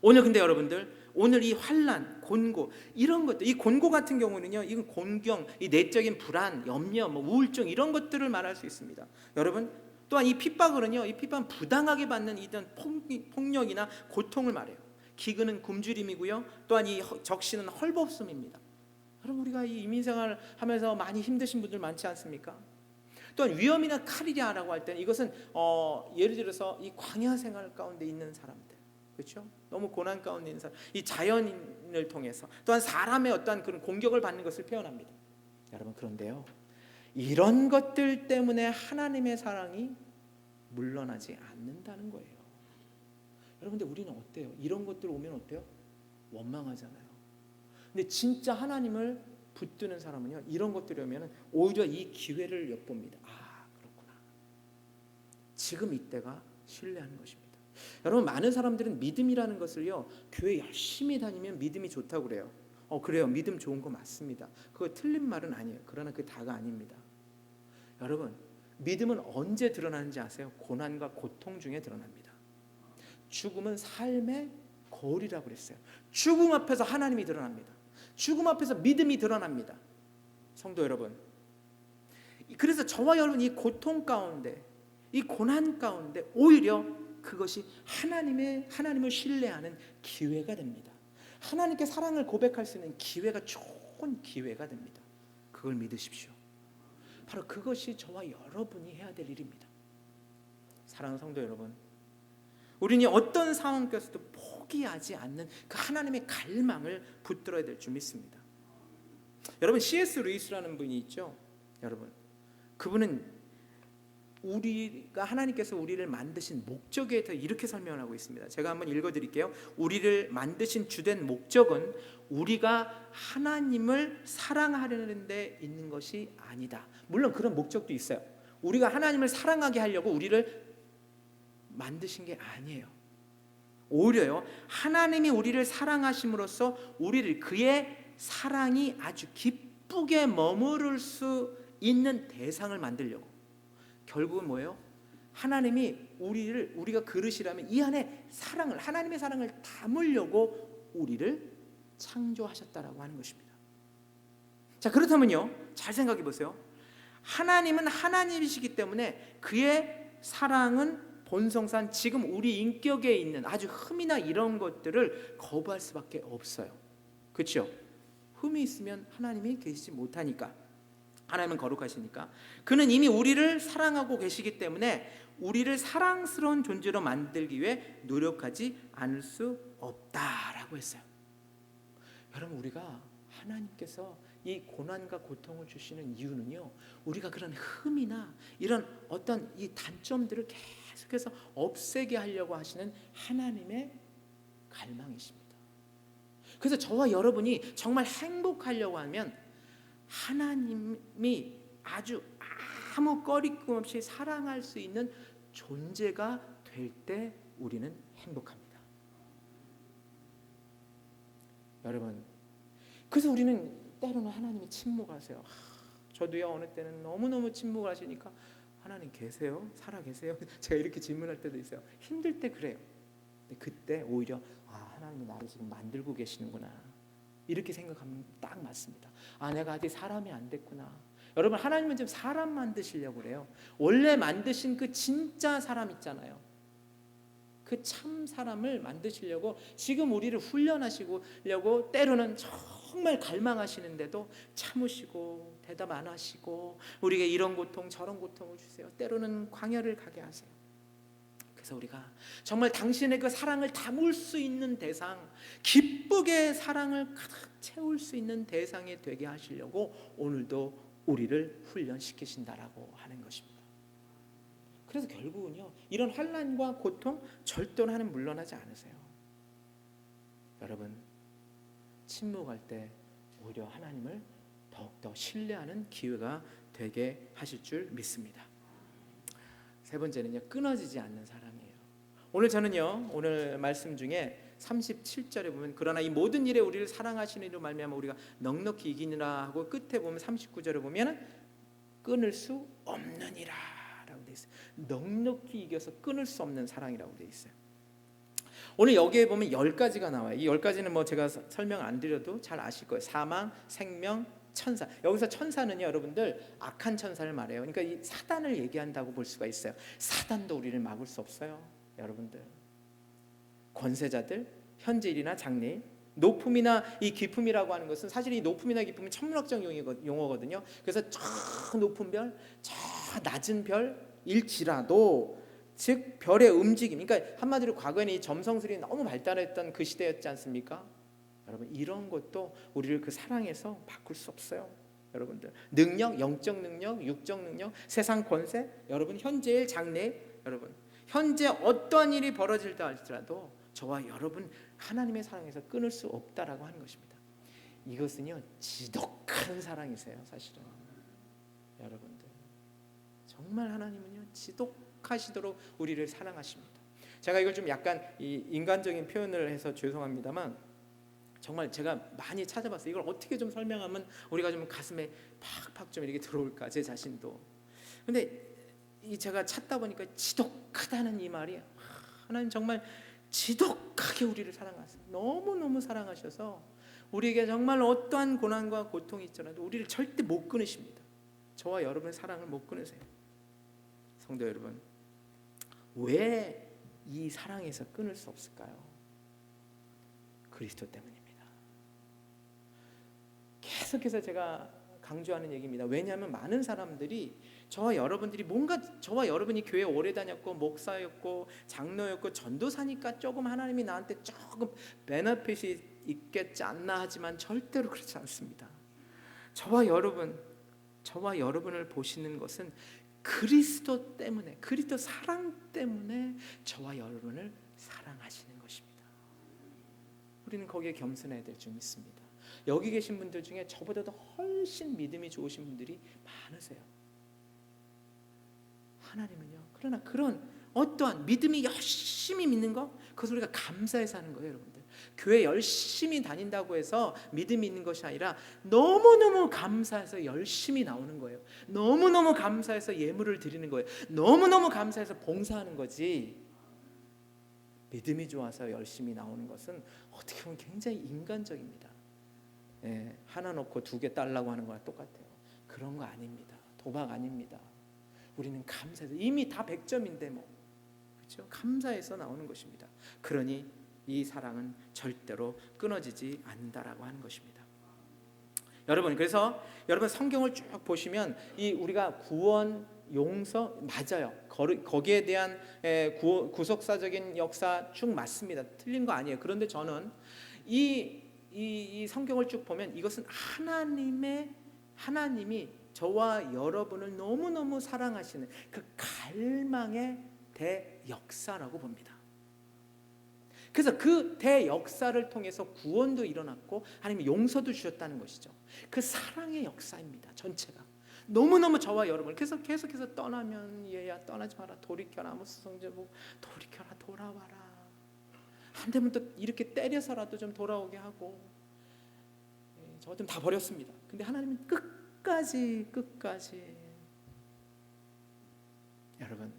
오늘 근데 여러분들, 오늘 이 환난, 곤고 이런 것들, 이 곤고 같은 경우는요, 이건 곤경, 이 내적인 불안, 염려, 우울증 이런 것들을 말할 수 있습니다. 여러분, 또한 이 핍박은요, 이 핍박은 부당하게 받는 이런 폭력이나 고통을 말해요. 기근은 굶주림이고요, 또한 이 적신은 헐벗음입니다. 여러분, 우리가 이 이민생활을 하면서 많이 힘드신 분들 많지 않습니까? 또한 위험이나 칼이라고 할 때는 이것은 예를 들어서 이 광야 생활 가운데 있는 사람들, 그렇죠? 너무 고난 가운데 있는 사람, 이 자연을 통해서 또한 사람의 어떠한 그런 공격을 받는 것을 표현합니다. 여러분, 그런데요, 이런 것들 때문에 하나님의 사랑이 물러나지 않는다는 거예요. 여러분들, 우리는 어때요? 이런 것들 오면 어때요? 원망하잖아요. 근데 진짜 하나님을 붙드는 사람은요, 이런 것들이 오면 오히려 이 기회를 엿봅니다. 아, 그렇구나. 지금 이때가 신뢰하는 것입니다. 여러분, 많은 사람들은 믿음이라는 것을요, 교회 열심히 다니면 믿음이 좋다고 그래요. 그래요. 믿음 좋은 거 맞습니다. 그거 틀린 말은 아니에요. 그러나 그게 다가 아닙니다. 여러분, 믿음은 언제 드러나는지 아세요? 고난과 고통 중에 드러납니다. 죽음은 삶의 거울이라고 그랬어요. 죽음 앞에서 하나님이 드러납니다. 죽음 앞에서 믿음이 드러납니다. 성도 여러분, 그래서 저와 여러분, 이 고통 가운데, 이 고난 가운데 오히려 그것이 하나님을 신뢰하는 기회가 됩니다. 하나님께 사랑을 고백할 수 있는 기회가, 좋은 기회가 됩니다. 그걸 믿으십시오. 바로 그것이 저와 여러분이 해야 될 일입니다. 사랑하는 성도 여러분, 우리는 어떤 상황 속에서도 포기하지 않는 그 하나님의 갈망을 붙들어야 될 줄 믿습니다. 여러분, C.S. 루이스라는 분이 있죠. 여러분, 그분은 하나님께서 우리를 만드신 목적에 대해서 이렇게 설명하고 있습니다. 제가 한번 읽어드릴게요. 우리를 만드신 주된 목적은 우리가 하나님을 사랑하려는 데 있는 것이 아니다. 물론 그런 목적도 있어요. 우리가 하나님을 사랑하게 하려고 우리를 만드신 게 아니에요. 오히려요, 하나님이 우리를 사랑하심으로써 우리를 그의 사랑이 아주 기쁘게 머무를 수 있는 대상을 만들려고. 결국은 뭐예요? 하나님이 우리가 그릇이라면 이 안에 사랑을, 하나님의 사랑을 담으려고 우리를 창조하셨다라고 하는 것입니다. 자, 그렇다면요, 잘 생각해 보세요. 하나님은 하나님이시기 때문에 그의 사랑은 본성상 지금 우리 인격에 있는 아주 흠이나 이런 것들을 거부할 수밖에 없어요. 그렇죠? 흠이 있으면 하나님이 계시지 못하니까. 하나님은 거룩하시니까. 그는 이미 우리를 사랑하고 계시기 때문에 우리를 사랑스러운 존재로 만들기 위해 노력하지 않을 수 없다라고 했어요. 여러분, 우리가 하나님께서 이 고난과 고통을 주시는 이유는요, 우리가 그런 흠이나 이런 어떤 이 단점들을 계속해서 없애게 하려고 하시는 하나님의 갈망이십니다. 그래서 저와 여러분이 정말 행복하려고 하면 하나님이 아주 아무 꺼리낌 없이 사랑할 수 있는 존재가 될 때 우리는 행복합니다. 여러분, 그래서 우리는 때로는 하나님이 침묵하세요. 저도요, 어느 때는 너무너무 침묵을 하시니까 하나님 계세요? 살아 계세요? 제가 이렇게 질문할 때도 있어요. 힘들 때 그래요. 근데 그때 오히려 하나님이 나를 지금 만들고 계시는구나, 이렇게 생각하면 딱 맞습니다. 내가 아직 사람이 안 됐구나. 여러분, 하나님은 지금 사람 만드시려고 그래요. 원래 만드신 그 진짜 사람 있잖아요. 그 참 사람을 만드시려고 지금 우리를 훈련하시려고 때로는 정말 갈망하시는데도 참으시고 대답 안 하시고 우리에게 이런 고통 저런 고통을 주세요. 때로는 광야를 가게 하세요. 그래서 우리가 정말 당신의 그 사랑을 담을 수 있는 대상, 기쁘게 사랑을 가득 채울 수 있는 대상이 되게 하시려고 오늘도 우리를 훈련시키신다라고 하는 것입니다. 그래서 결국은요, 이런 환난과 고통 절대로 하나님 물러나지 않으세요. 여러분, 침묵할 때 오히려 하나님을 더욱더 신뢰하는 기회가 되게 하실 줄 믿습니다. 세 번째는요, 끊어지지 않는 사랑이에요. 오늘 저는요, 오늘 말씀 중에 37절에 보면 그러나 이 모든 일에 우리를 사랑하시는 이로 말미암아 우리가 넉넉히 이기니라 하고 끝에 보면 39절에 보면 끊을 수 없느니라 라고 되어 있어요. 넉넉히 이겨서 끊을 수 없는 사랑이라고 되어 있어요. 오늘 여기에 보면 10가지가 나와요. 이 10가지는 뭐 제가 설명 안 드려도 잘 아실 거예요. 사망, 생명, 천사. 여기서 천사는요, 여러분들 악한 천사를 말해요. 그러니까 이 사단을 얘기한다고 볼 수가 있어요. 사단도 우리를 막을 수 없어요, 여러분들. 권세자들, 현재일이나 장래일, 높음이나 이 기품이라고 하는 것은 사실 이 높음이나 기품은 천문학적 용어거든요. 그래서 저 높은 별, 저 낮은 별일지라도, 즉 별의 움직임, 그러니까 한마디로 과거에는 이 점성술이 너무 발달했던 그 시대였지 않습니까? 여러분, 이런 것도 우리를 그 사랑에서 바꿀 수 없어요. 여러분들, 능력, 영적 능력, 육적 능력, 세상 권세, 여러분 현재일, 장래일, 여러분 현재 어떠한 일이 벌어질다 할지라도 저와 여러분 하나님의 사랑에서 끊을 수 없다라고 하는 것입니다. 이것은요, 지독한 사랑이세요, 사실은. 여러분들, 정말 하나님은요, 지독하시도록 우리를 사랑하십니다. 제가 이걸 좀 약간 이 인간적인 표현을 해서 죄송합니다만, 정말 제가 많이 찾아봤어요. 이걸 어떻게 좀 설명하면 우리가 좀 가슴에 팍팍 좀 이렇게 들어올까, 제 자신도. 근데 이 제가 찾다 보니까 지독하다는 이 말이, 하나님 정말 지독하게 우리를 사랑하세요. 너무너무 사랑하셔서 우리에게 정말 어떠한 고난과 고통이 있더라도 우리를 절대 못 끊으십니다. 저와 여러분의 사랑을 못 끊으세요. 성도 여러분, 왜 이 사랑에서 끊을 수 없을까요? 그리스도 때문입니다. 계속해서 제가 강조하는 얘기입니다. 왜냐하면 많은 사람들이 저와 여러분들이 뭔가, 저와 여러분이 교회 오래 다녔고 목사였고 장로였고 전도사니까 조금 하나님이 나한테 조금 베너핏이 있겠지 않나 하지만 절대로 그렇지 않습니다. 저와 여러분을 보시는 것은 그리스도 때문에, 그리스도 사랑 때문에 저와 여러분을 사랑하시는 것입니다. 우리는 거기에 겸손해야 될 줄 믿습니다. 여기 계신 분들 중에 저보다도 훨씬 믿음이 좋으신 분들이 많으세요. 하나님은요, 그러나 그런 어떠한 믿음이 열심히 믿는 거, 그것을 우리가 감사해서 하는 거예요, 여러분들. 교회 열심히 다닌다고 해서 믿음이 있는 것이 아니라 너무너무 감사해서 열심히 나오는 거예요. 너무너무 감사해서 예물을 드리는 거예요. 너무너무 감사해서 봉사하는 거지. 믿음이 좋아서 열심히 나오는 것은 어떻게 보면 굉장히 인간적입니다. 예, 하나 놓고 2개 달라고 하는 거랑 똑같아요. 그런 거 아닙니다. 도박 아닙니다. 우리는 감사해서, 이미 다 100점인데 뭐, 그렇죠? 감사해서 나오는 것입니다. 그러니 이 사랑은 절대로 끊어지지 않는다라고 하는 것입니다. 여러분, 그래서 여러분 성경을 쭉 보시면 이 우리가 구원, 용서 맞아요. 거기에 대한 구속사적인 역사 쭉 맞습니다. 틀린 거 아니에요. 그런데 저는 이 성경을 쭉 보면 이것은 하나님이 저와 여러분을 너무너무 사랑하시는 그 갈망의 대역사라고 봅니다. 그래서 그 대역사를 통해서 구원도 일어났고 하나님이 용서도 주셨다는 것이죠. 그 사랑의 역사입니다, 전체가. 너무너무 저와 여러분, 그래서 계속해서 떠나면 얘야 떠나지 마라, 돌이켜라, 아모스 성전보고 돌이켜라, 돌아와라. 안 되면 또 이렇게 때려서라도 좀 돌아오게 하고, 저 같으면 다 버렸습니다. 근데 하나님은 끝까지 여러분,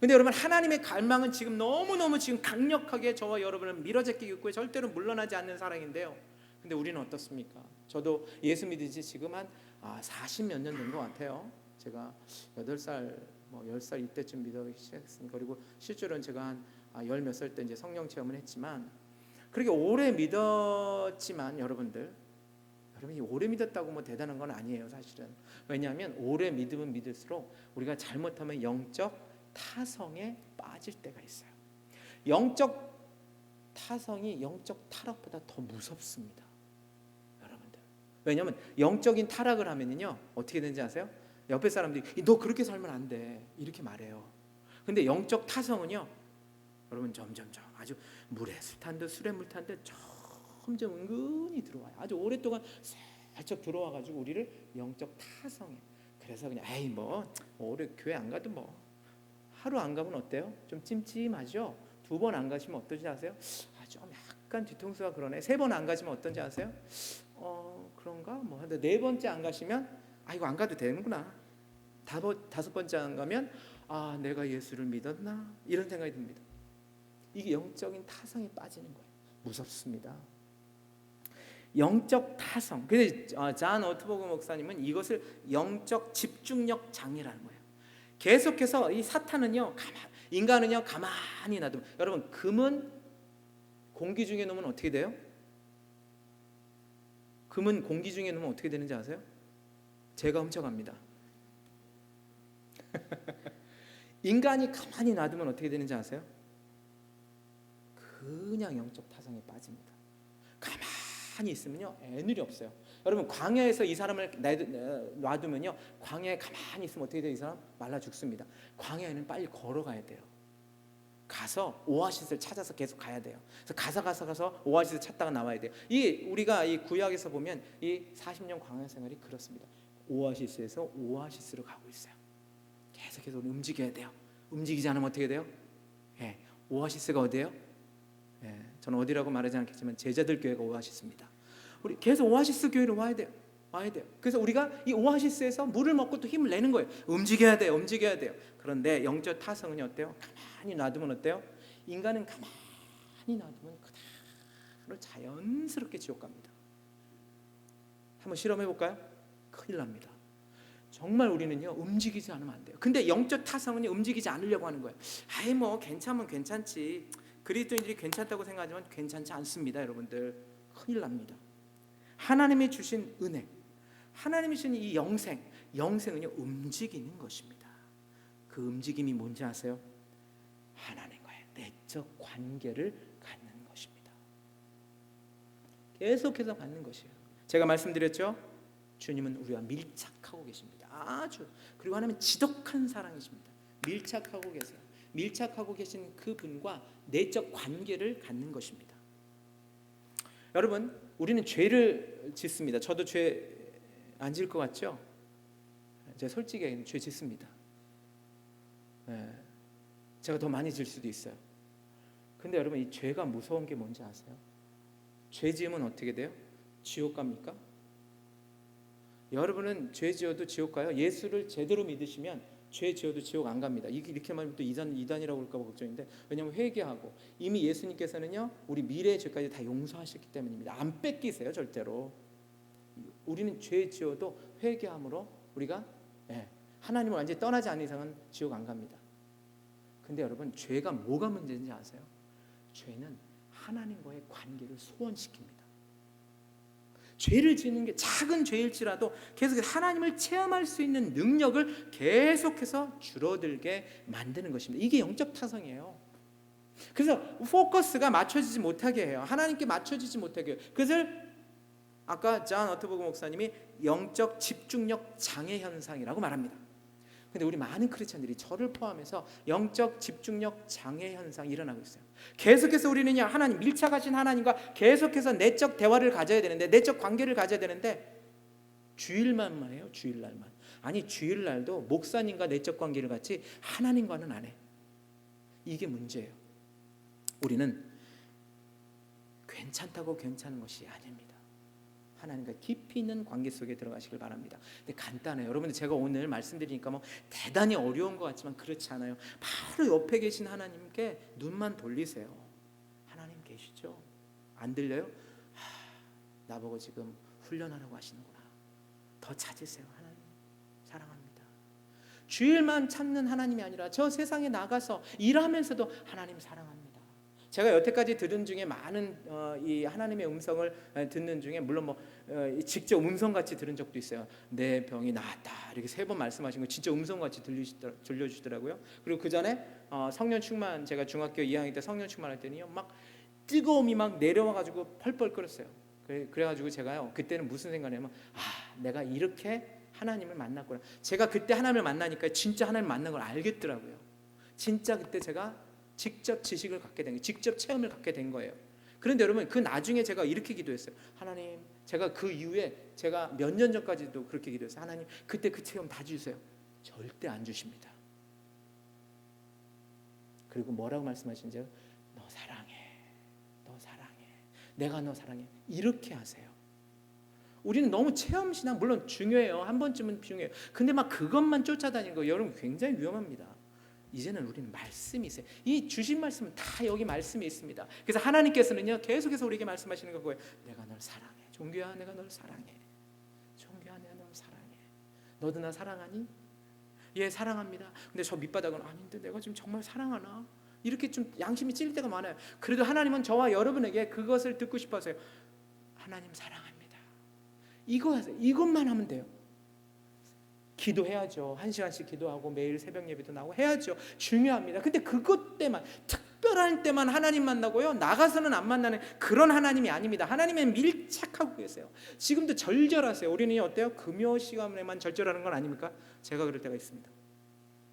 근데 여러분, 하나님의 갈망은 지금 너무너무 지금 강력하게 저와 여러분을 밀어제끼고 있고 절대로 물러나지 않는 사랑인데요. 근데 우리는 어떻습니까? 저도 예수 믿은 지 지금 한 40몇 년 된 것 같아요. 제가 8살, 10살 이때쯤 믿기 시작했으니까. 그리고 실제로는 제가 한 10몇 살 때 이제 성령 체험을 했지만, 그렇게 오래 믿었지만 여러분이 오래 믿었다고 뭐 대단한 건 아니에요, 사실은. 왜냐하면 오래 믿으면 믿을수록 우리가 잘못하면 영적 타성에 빠질 때가 있어요. 영적 타성이 영적 타락보다 더 무섭습니다, 여러분들. 왜냐하면 영적인 타락을 하면요 어떻게 되는지 아세요? 옆에 사람들이 너 그렇게 살면 안 돼 이렇게 말해요. 근데 영적 타성은요, 여러분 점점점 아주 물에 술 탄 듯 술에 물 탄 듯 점점 은근히 들어와요. 아주 오랫동안 살짝 들어와가지고 우리를 영적 타성에. 그래서 그냥 에이 뭐 오래 교회 안 가도 뭐 하루 안 가면 어때요? 좀 찜찜하죠. 2번 안 가시면 어떠지 아세요? 좀 약간 뒤통수가 그러네. 3번 안 가시면 어떤지 아세요? 그런가? 뭐 근데 4번째 안 가시면 이거 안 가도 되는구나. 5번째 안 가면 내가 예수를 믿었나? 이런 생각이 듭니다. 이게 영적인 타성에 빠지는 거예요. 무섭습니다. 영적 타성. 그래서 잔 오트버그 목사님은 이것을 영적 집중력 장애라는 거예요. 계속해서 이 사탄은요, 인간은요 가만히 놔두면, 여러분 금은 공기 중에 놓으면 어떻게 돼요? 금은 공기 중에 놓으면 어떻게 되는지 아세요? 제가 훔쳐갑니다. 인간이 가만히 놔두면 어떻게 되는지 아세요? 그냥 영적 타성에 빠집니다. 가만히 있으면요 애늘이 없어요. 여러분 광야에서 이 사람을 놔두면요, 광야에 가만히 있으면 어떻게 돼요? 이 사람 말라 죽습니다. 광야에는 빨리 걸어가야 돼요. 가서 오아시스를 찾아서 계속 가야 돼요. 그래서 가서 오아시스 찾다가 나와야 돼요. 우리가 이 구약에서 보면 이 40년 광야 생활이 그렇습니다. 오아시스에서 오아시스로 가고 있어요. 계속해서 움직여야 돼요. 움직이지 않으면 어떻게 돼요? 오아시스가 어디예요? 저는 어디라고 말하지 않겠지만 제자들 교회가 오아시스입니다. 우리 계속 오아시스 교회로 와야 돼요. 그래서 우리가 이 오아시스에서 물을 먹고 또 힘을 내는 거예요. 움직여야 돼요. 그런데 영적 타성은 어때요? 가만히 놔두면 어때요? 인간은 가만히 놔두면 그대로 자연스럽게 지옥 갑니다. 한번 실험해 볼까요? 큰일 납니다. 정말 우리는요 움직이지 않으면 안 돼요. 근데 영적 타성은요 움직이지 않으려고 하는 거예요. 뭐 괜찮으면 괜찮지. 그리스도인들이 괜찮다고 생각하지만 괜찮지 않습니다, 여러분들. 큰일 납니다. 하나님이 주신 은혜, 하나님이 주신 이 영생은요 움직이는 것입니다. 그 움직임이 뭔지 아세요? 하나님과의 내적 관계를 갖는 것입니다. 계속해서 갖는 것이에요. 제가 말씀드렸죠? 주님은 우리와 밀착하고 계십니다. 그리고 하나님은 지독한 사랑이십니다. 밀착하고 계세요. 밀착하고 계신 그분과 내적 관계를 갖는 것입니다. 여러분, 우리는 죄를 짓습니다. 저도 죄 안 지을 것 같죠? 제가 솔직히 죄 짓습니다. 제가 더 많이 질 수도 있어요. 근데 여러분, 이 죄가 무서운 게 뭔지 아세요? 죄 지으면 어떻게 돼요? 지옥 갑니까? 여러분은 죄 지어도 지옥 가요? 예수를 제대로 믿으시면 죄 지어도 지옥 안 갑니다. 이렇게 말하면 또 이단이라고 할까 봐 걱정인데, 왜냐하면 회개하고 이미 예수님께서는요 우리 미래의 죄까지 다 용서하셨기 때문입니다. 안 뺏기세요 절대로. 우리는 죄 지어도 회개함으로 우리가 하나님을 완전히 떠나지 않는 이상은 지옥 안 갑니다. 근데 여러분, 죄가 뭐가 문제인지 아세요? 죄는 하나님과의 관계를 소원시킵니다. 죄를 짓는 게 작은 죄일지라도 계속 하나님을 체험할 수 있는 능력을 계속해서 줄어들게 만드는 것입니다. 이게 영적 타성이에요. 그래서 포커스가 맞춰지지 못하게 해요. 하나님께 맞춰지지 못하게 해요. 그것을 아까 잔 오트버그 목사님이 영적 집중력 장애 현상이라고 말합니다. 근데 우리 많은 크리스천들이 저를 포함해서 영적 집중력 장애 현상이 일어나고 있어요. 계속해서 우리는요 하나님, 밀착하신 하나님과 계속해서 내적 대화를 가져야 되는데, 내적 관계를 가져야 되는데 주일만만 해요. 주일날만. 아니, 주일날도 목사님과 내적 관계를 갖지 하나님과는 안 해. 이게 문제예요. 우리는 괜찮다고 괜찮은 것이 아닙니다. 하나님과 깊이 있는 관계 속에 들어가시길 바랍니다. 근데 간단해요. 여러분들, 제가 오늘 말씀드리니까 뭐 대단히 어려운 것 같지만 그렇지 않아요. 바로 옆에 계신 하나님께 눈만 돌리세요. 하나님 계시죠? 안 들려요? 나보고 지금 훈련하라고 하시는구나. 더 찾으세요. 하나님 사랑합니다. 주일만 찾는 하나님이 아니라 저 세상에 나가서 일하면서도 하나님 사랑합니다. 제가 여태까지 들은 중에 많은 이 하나님의 음성을 듣는 중에, 물론 직접 음성같이 들은 적도 있어요. 내 병이 나았다 이렇게 3번 말씀하신 거 진짜 음성같이 들려주시더라고요. 그리고 그 전에 성령 충만, 제가 중학교 2학년 때 성령 충만할 때는요, 막 뜨거움이 막 내려와가지고 펄펄 끓었어요. 그래가지고 제가요, 그때는 무슨 생각이냐면, 내가 이렇게 하나님을 만났구나. 제가 그때 하나님을 만나니까 진짜 하나님을 만난 걸 알겠더라고요. 진짜 그때 제가 직접 지식을 갖게 된 거예요. 직접 체험을 갖게 된 거예요. 그런데 여러분, 그 나중에 제가 이렇게 기도했어요. 하나님, 제가 그 이후에 제가 몇 년 전까지도 그렇게 기도했어요. 하나님, 그때 그 체험 다 주세요. 절대 안 주십니다. 그리고 뭐라고 말씀하시는지, 너 사랑해, 너 사랑해, 내가 너 사랑해, 이렇게 하세요. 우리는 너무 체험신앙 물론 중요해요. 한 번쯤은 중요해요. 근데 막 그것만 쫓아다니는 거 여러분 굉장히 위험합니다. 이제는 우리는 말씀이 있어요. 이 주신 말씀은 다 여기 말씀이 있습니다. 그래서 하나님께서는요, 계속해서 우리에게 말씀하시는 거 뭐예요? 내가 널 사랑해. 종규야, 내가 널 사랑해. 종규야, 내가 널 사랑해. 너도 나 사랑하니? 예, 사랑합니다. 근데 저 밑바닥은 아닌데 내가 지금 정말 사랑하나? 이렇게 좀 양심이 찔릴 때가 많아요. 그래도 하나님은 저와 여러분에게 그것을 듣고 싶어서요. 하나님 사랑합니다. 이거 하세요. 이것만 하면 돼요. 기도해야죠. 1시간씩 기도하고 매일 새벽 예배도 나오고 해야죠. 중요합니다. 근데 그것 때만, 특별한 때만 하나님 만나고요, 나가서는 안 만나는 그런 하나님이 아닙니다. 하나님은 밀착하고 계세요. 지금도 절절하세요. 우리는 어때요? 금요 시간에만 절절하는 건 아닙니까? 제가 그럴 때가 있습니다.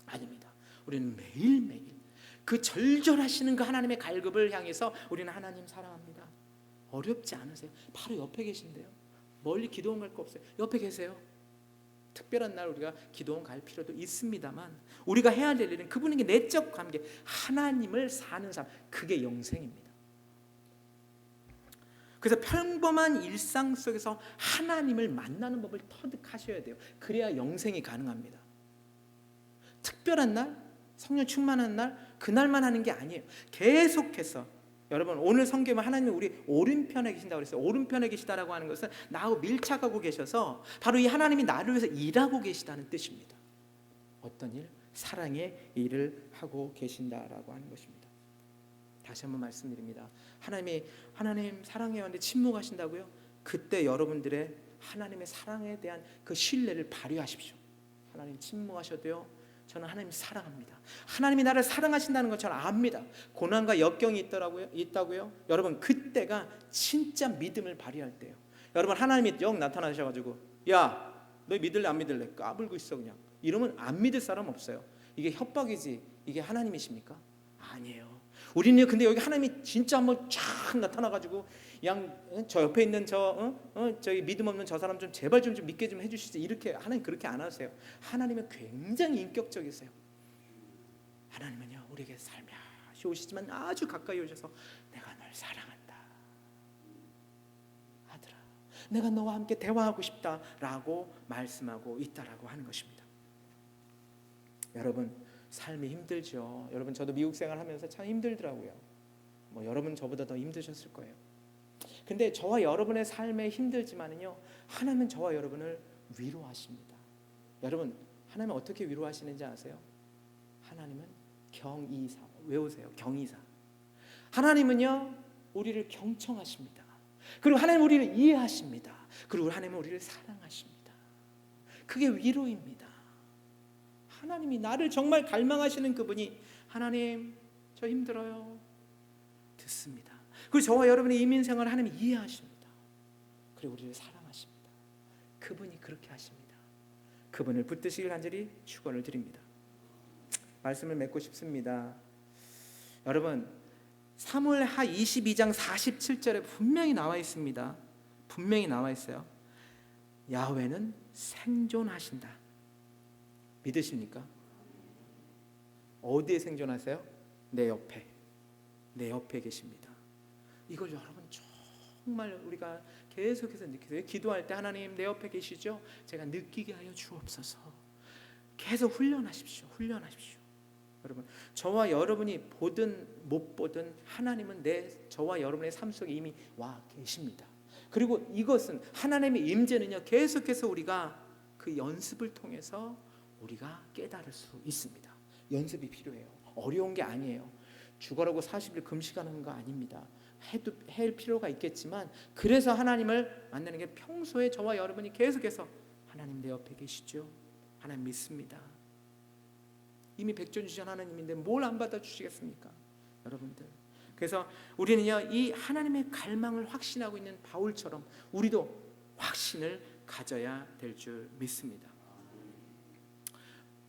아닙니다. 우리는 매일매일 그 절절하시는 그 하나님의 갈급을 향해서 우리는 하나님 사랑합니다. 어렵지 않으세요? 바로 옆에 계신데요. 멀리 기도원 갈 거 없어요. 옆에 계세요. 특별한 날 우리가 기도원 갈 필요도 있습니다만, 우리가 해야 될 일은 그분에게 내적 관계, 하나님을 사는 삶, 그게 영생입니다. 그래서 평범한 일상 속에서 하나님을 만나는 법을 터득하셔야 돼요. 그래야 영생이 가능합니다. 특별한 날, 성령 충만한 날, 그날만 하는 게 아니에요. 계속해서 여러분, 오늘 성경은 하나님이 우리 오른편에 계신다고 그랬어요. 오른편에 계시다라고 하는 것은 나하고 밀착하고 계셔서 바로 이 하나님이 나를 위해서 일하고 계시다는 뜻입니다. 어떤 일? 사랑의 일을 하고 계신다라고 하는 것입니다. 다시 한번 말씀드립니다. 하나님 사랑해요 하는데 침묵하신다고요? 그때 여러분들의 하나님의 사랑에 대한 그 신뢰를 발휘하십시오. 하나님 침묵하셔도요, 저는 하나님 사랑합니다. 하나님이 나를 사랑하신다는 걸 저는 압니다. 고난과 역경이 있다고요? 여러분, 그때가 진짜 믿음을 발휘할 때예요. 여러분, 하나님이 영 나타나셔가지고, 야, 너 믿을래 안 믿을래? 까불고 있어 그냥. 이러면 안 믿을 사람 없어요. 이게 협박이지, 이게 하나님이십니까? 아니에요. 우리는 근데 여기 하나님이 진짜 한번 쫙 나타나가지고, 저 옆에 있는 저기 믿음 없는 저 사람 좀 제발 좀 믿게 좀 해주시지, 이렇게 하나님 그렇게 안 하세요. 하나님은 굉장히 인격적이세요. 하나님은요, 우리에게 살며시 오시지만 아주 가까이 오셔서 내가 널 사랑한다, 아들아, 내가 너와 함께 대화하고 싶다라고 말씀하고 있다라고 하는 것입니다. 여러분, 삶이 힘들죠. 여러분, 저도 미국 생활하면서 참 힘들더라고요. 여러분 저보다 더 힘드셨을 거예요. 근데 저와 여러분의 삶에 힘들지만은요, 하나님은 저와 여러분을 위로하십니다. 여러분, 하나님은 어떻게 위로하시는지 아세요? 하나님은 경이사. 외우세요. 경이사. 하나님은요, 우리를 경청하십니다. 그리고 하나님은 우리를 이해하십니다. 그리고 하나님은 우리를 사랑하십니다. 그게 위로입니다. 하나님이 나를 정말 갈망하시는 그분이, 하나님 저 힘들어요, 듣습니다. 그리고 저와 여러분의 이민생활을 하나님이 이해하십니다. 그리고 우리를 사랑하십니다. 그분이 그렇게 하십니다. 그분을 붙드시길 간절히 축원을 드립니다. 말씀을 맺고 싶습니다. 여러분, 사무엘하 22장 47절에 분명히 나와 있습니다. 분명히 나와 있어요. 야훼는 생존하신다. 믿으십니까? 어디에 생존하세요? 내 옆에. 내 옆에 계십니다. 이걸 여러분 정말 우리가 계속해서 느끼세요. 기도할 때 하나님 내 옆에 계시죠? 제가 느끼게 하여 주옵소서. 계속 훈련하십시오. 훈련하십시오. 여러분, 저와 여러분이 보든 못 보든 하나님은 저와 여러분의 삶 속에 이미 와 계십니다. 그리고 이것은 하나님의 임재는요, 계속해서 우리가 그 연습을 통해서 우리가 깨달을 수 있습니다. 연습이 필요해요. 어려운 게 아니에요. 죽어라고 40일 금식하는 거 아닙니다. 할 필요가 있겠지만, 그래서 하나님을 만나는 게 평소에 저와 여러분이 계속해서 하나님 내 옆에 계시죠? 하나님 믿습니다. 이미 백전주신 하나님인데 뭘 안 받아주시겠습니까? 여러분들, 그래서 우리는요 이 하나님의 갈망을 확신하고 있는 바울처럼 우리도 확신을 가져야 될 줄 믿습니다.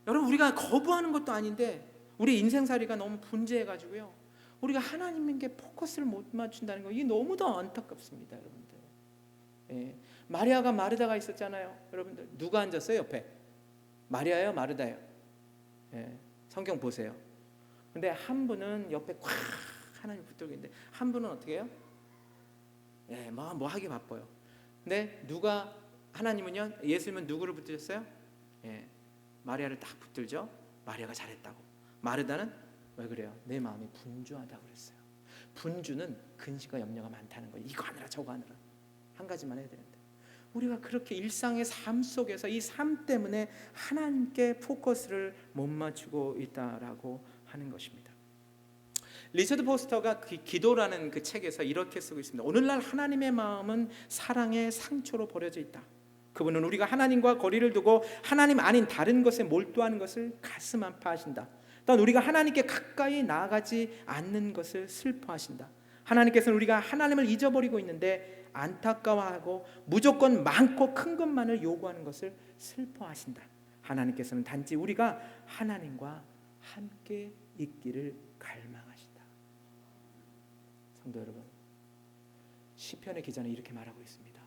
여러분, 우리가 거부하는 것도 아닌데 우리 인생살이가 너무 분주해가지고요 우리가 하나님께 포커스를 못 맞춘다는 거, 이게 너무도 안타깝습니다. 여러분들, 예. 마리아가 마르다가 있었잖아요. 여러분들, 누가 앉았어요 옆에? 마리아요, 마르다요? 예. 성경 보세요. 근데 한 분은 옆에 꽉 하나님 붙들고 있는데 한 분은 어떻게 해요? 예, 뭐 하기 바빠요. 근데 누가, 하나님은요, 예수님은 누구를 붙드셨어요? 예, 마리아를 딱 붙들죠. 마리아가 잘했다고. 마르다는 왜 그래요? 내 마음이 분주하다고 그랬어요. 분주는 근심과 염려가 많다는 거예요. 이거 하느라 저거 하느라 한 가지만 해야 되는데, 우리가 그렇게 일상의 삶 속에서 이 삶 때문에 하나님께 포커스를 못 맞추고 있다라고 하는 것입니다. 리처드 포스터가 기도라는 그 책에서 이렇게 쓰고 있습니다. 오늘날 하나님의 마음은 사랑의 상처로 버려져 있다. 그분은 우리가 하나님과 거리를 두고 하나님 아닌 다른 것에 몰두하는 것을 가슴 아파하신다. 또한 우리가 하나님께 가까이 나아가지 않는 것을 슬퍼하신다. 하나님께서는 우리가 하나님을 잊어버리고 있는데 안타까워하고 무조건 많고 큰 것만을 요구하는 것을 슬퍼하신다. 하나님께서는 단지 우리가 하나님과 함께 있기를 갈망하신다. 성도 여러분, 시편의 기자는 이렇게 말하고 있습니다.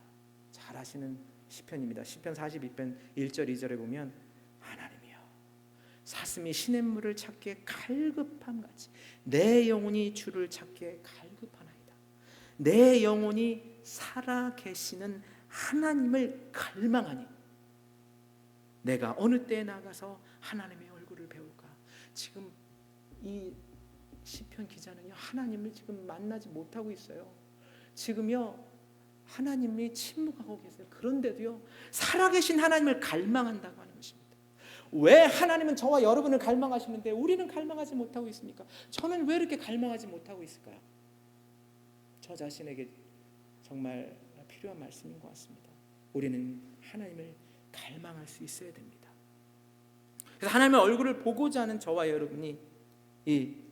잘 아시는 시편입니다. 시편 42편 1절 2절에 보면, 하나님이여 사슴이 시냇물을 찾기에 갈급함같이 내 영혼이 주를 찾기에 갈급하나이다. 내 영혼이 살아 계시는 하나님을 갈망하니 내가 어느 때에 나가서 하나님의 얼굴을 배울까. 지금 이 시편 기자는요 하나님을 지금 만나지 못하고 있어요. 지금요 하나님이 침묵하고 계세요. 그런데도요 살아계신 하나님을 갈망한다고 하는 것입니다. 왜 하나님은 저와 여러분을 갈망하시는데 우리는 갈망하지 못하고 있습니까? 저는 왜 이렇게 갈망하지 못하고 있을까요? 저 자신에게 정말 필요한 말씀인 것 같습니다. 우리는 하나님을 갈망할 수 있어야 됩니다. 그래서 하나님의 얼굴을 보고자 하는 저와 여러분이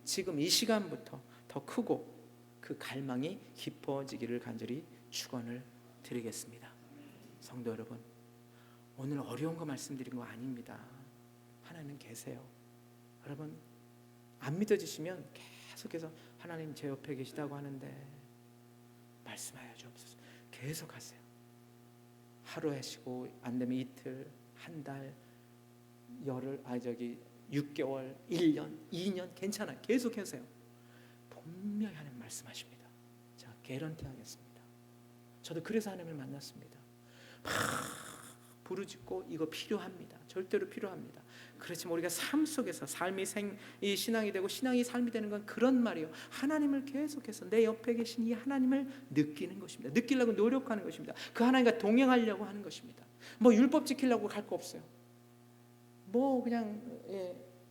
지금 이 시간부터 더 크고 그 갈망이 깊어지기를 간절히 축원을 드리겠습니다. 성도 여러분, 오늘 어려운 거 말씀드린 거 아닙니다. 하나님 계세요. 여러분, 안 믿어지시면 계속해서 하나님 제 옆에 계시다고 하는데 말씀하여 주옵소서. 계속 하세요. 하루 하시고 안 되면 이틀, 한 달, 열흘, 6개월, 1년, 2년 괜찮아요. 계속 하세요. 분명히 하나님 말씀하십니다. 제가 개런티 하겠습니다. 저도 그래서 하나님을 만났습니다. 막 부르짖고 이거 필요합니다. 절대로 필요합니다. 그렇지만 우리가 삶 속에서 삶이 이 신앙이 되고 신앙이 삶이 되는 건 그런 말이에요. 하나님을 계속해서 내 옆에 계신 이 하나님을 느끼는 것입니다. 느끼려고 노력하는 것입니다. 그 하나님과 동행하려고 하는 것입니다. 뭐 율법 지키려고 갈 거 없어요. 뭐 그냥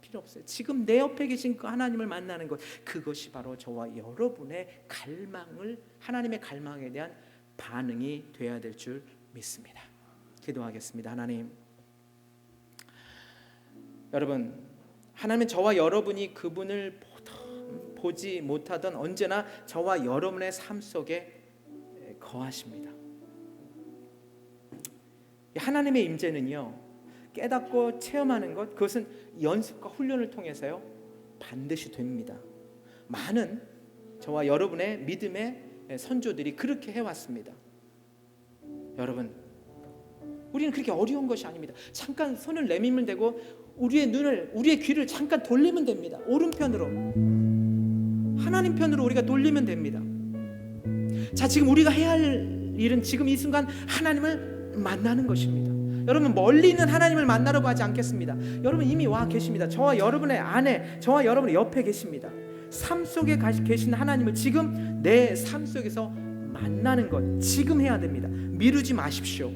필요 없어요. 지금 내 옆에 계신 그 하나님을 만나는 것, 그것이 바로 저와 여러분의 갈망을, 하나님의 갈망에 대한 반응이 돼야 될 줄 믿습니다. 기도하겠습니다. 하나님, 여러분, 하나님은 저와 여러분이 그분을 보지 못하던 언제나 저와 여러분의 삶 속에 거하십니다. 하나님의 임재는요 깨닫고 체험하는 것, 그것은 연습과 훈련을 통해서요 반드시 됩니다. 많은 저와 여러분의 믿음의 선조들이 그렇게 해왔습니다. 여러분, 우리는 그렇게 어려운 것이 아닙니다. 잠깐 손을 내밀면 되고 우리의 눈을, 우리의 귀를 잠깐 돌리면 됩니다. 오른편으로, 하나님 편으로 우리가 돌리면 됩니다. 자, 지금 우리가 해야 할 일은 지금 이 순간 하나님을 만나는 것입니다. 여러분, 멀리 있는 하나님을 만나려고 하지 않겠습니다. 여러분 이미 와 계십니다. 저와 여러분의 안에, 저와 여러분의 옆에 계십니다. 삶 속에 계신 하나님을 지금 내 삶 속에서 만나는 것 지금 해야 됩니다. 미루지 마십시오.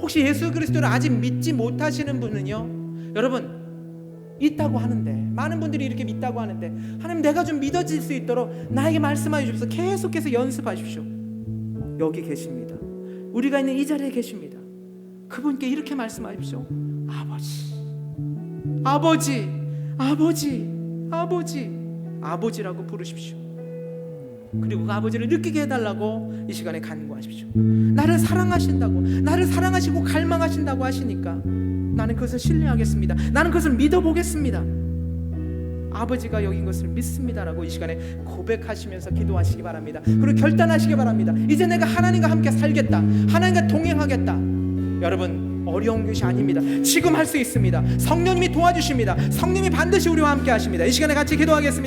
혹시 예수 그리스도를 아직 믿지 못하시는 분은요, 여러분 있다고 하는데, 많은 분들이 이렇게 믿다고 하는데, 하나님 내가 좀 믿어질 수 있도록 나에게 말씀하여 주셔서 계속해서 연습하십시오. 여기 계십니다. 우리가 있는 이 자리에 계십니다. 그분께 이렇게 말씀하십시오. 아버지, 아버지, 아버지, 아버지, 아버지라고 부르십시오. 그리고 그 아버지를 느끼게 해달라고 이 시간에 간구하십시오. 나를 사랑하신다고, 나를 사랑하시고 갈망하신다고 하시니까 나는 그것을 신뢰하겠습니다. 나는 그것을 믿어보겠습니다. 아버지가 여긴 것을 믿습니다라고 이 시간에 고백하시면서 기도하시기 바랍니다. 그리고 결단하시기 바랍니다. 이제 내가 하나님과 함께 살겠다, 하나님과 동행하겠다. 여러분, 어려운 것이 아닙니다. 지금 할 수 있습니다. 성령님이 도와주십니다. 성령님이 반드시 우리와 함께 하십니다. 이 시간에 같이 기도하겠습니다.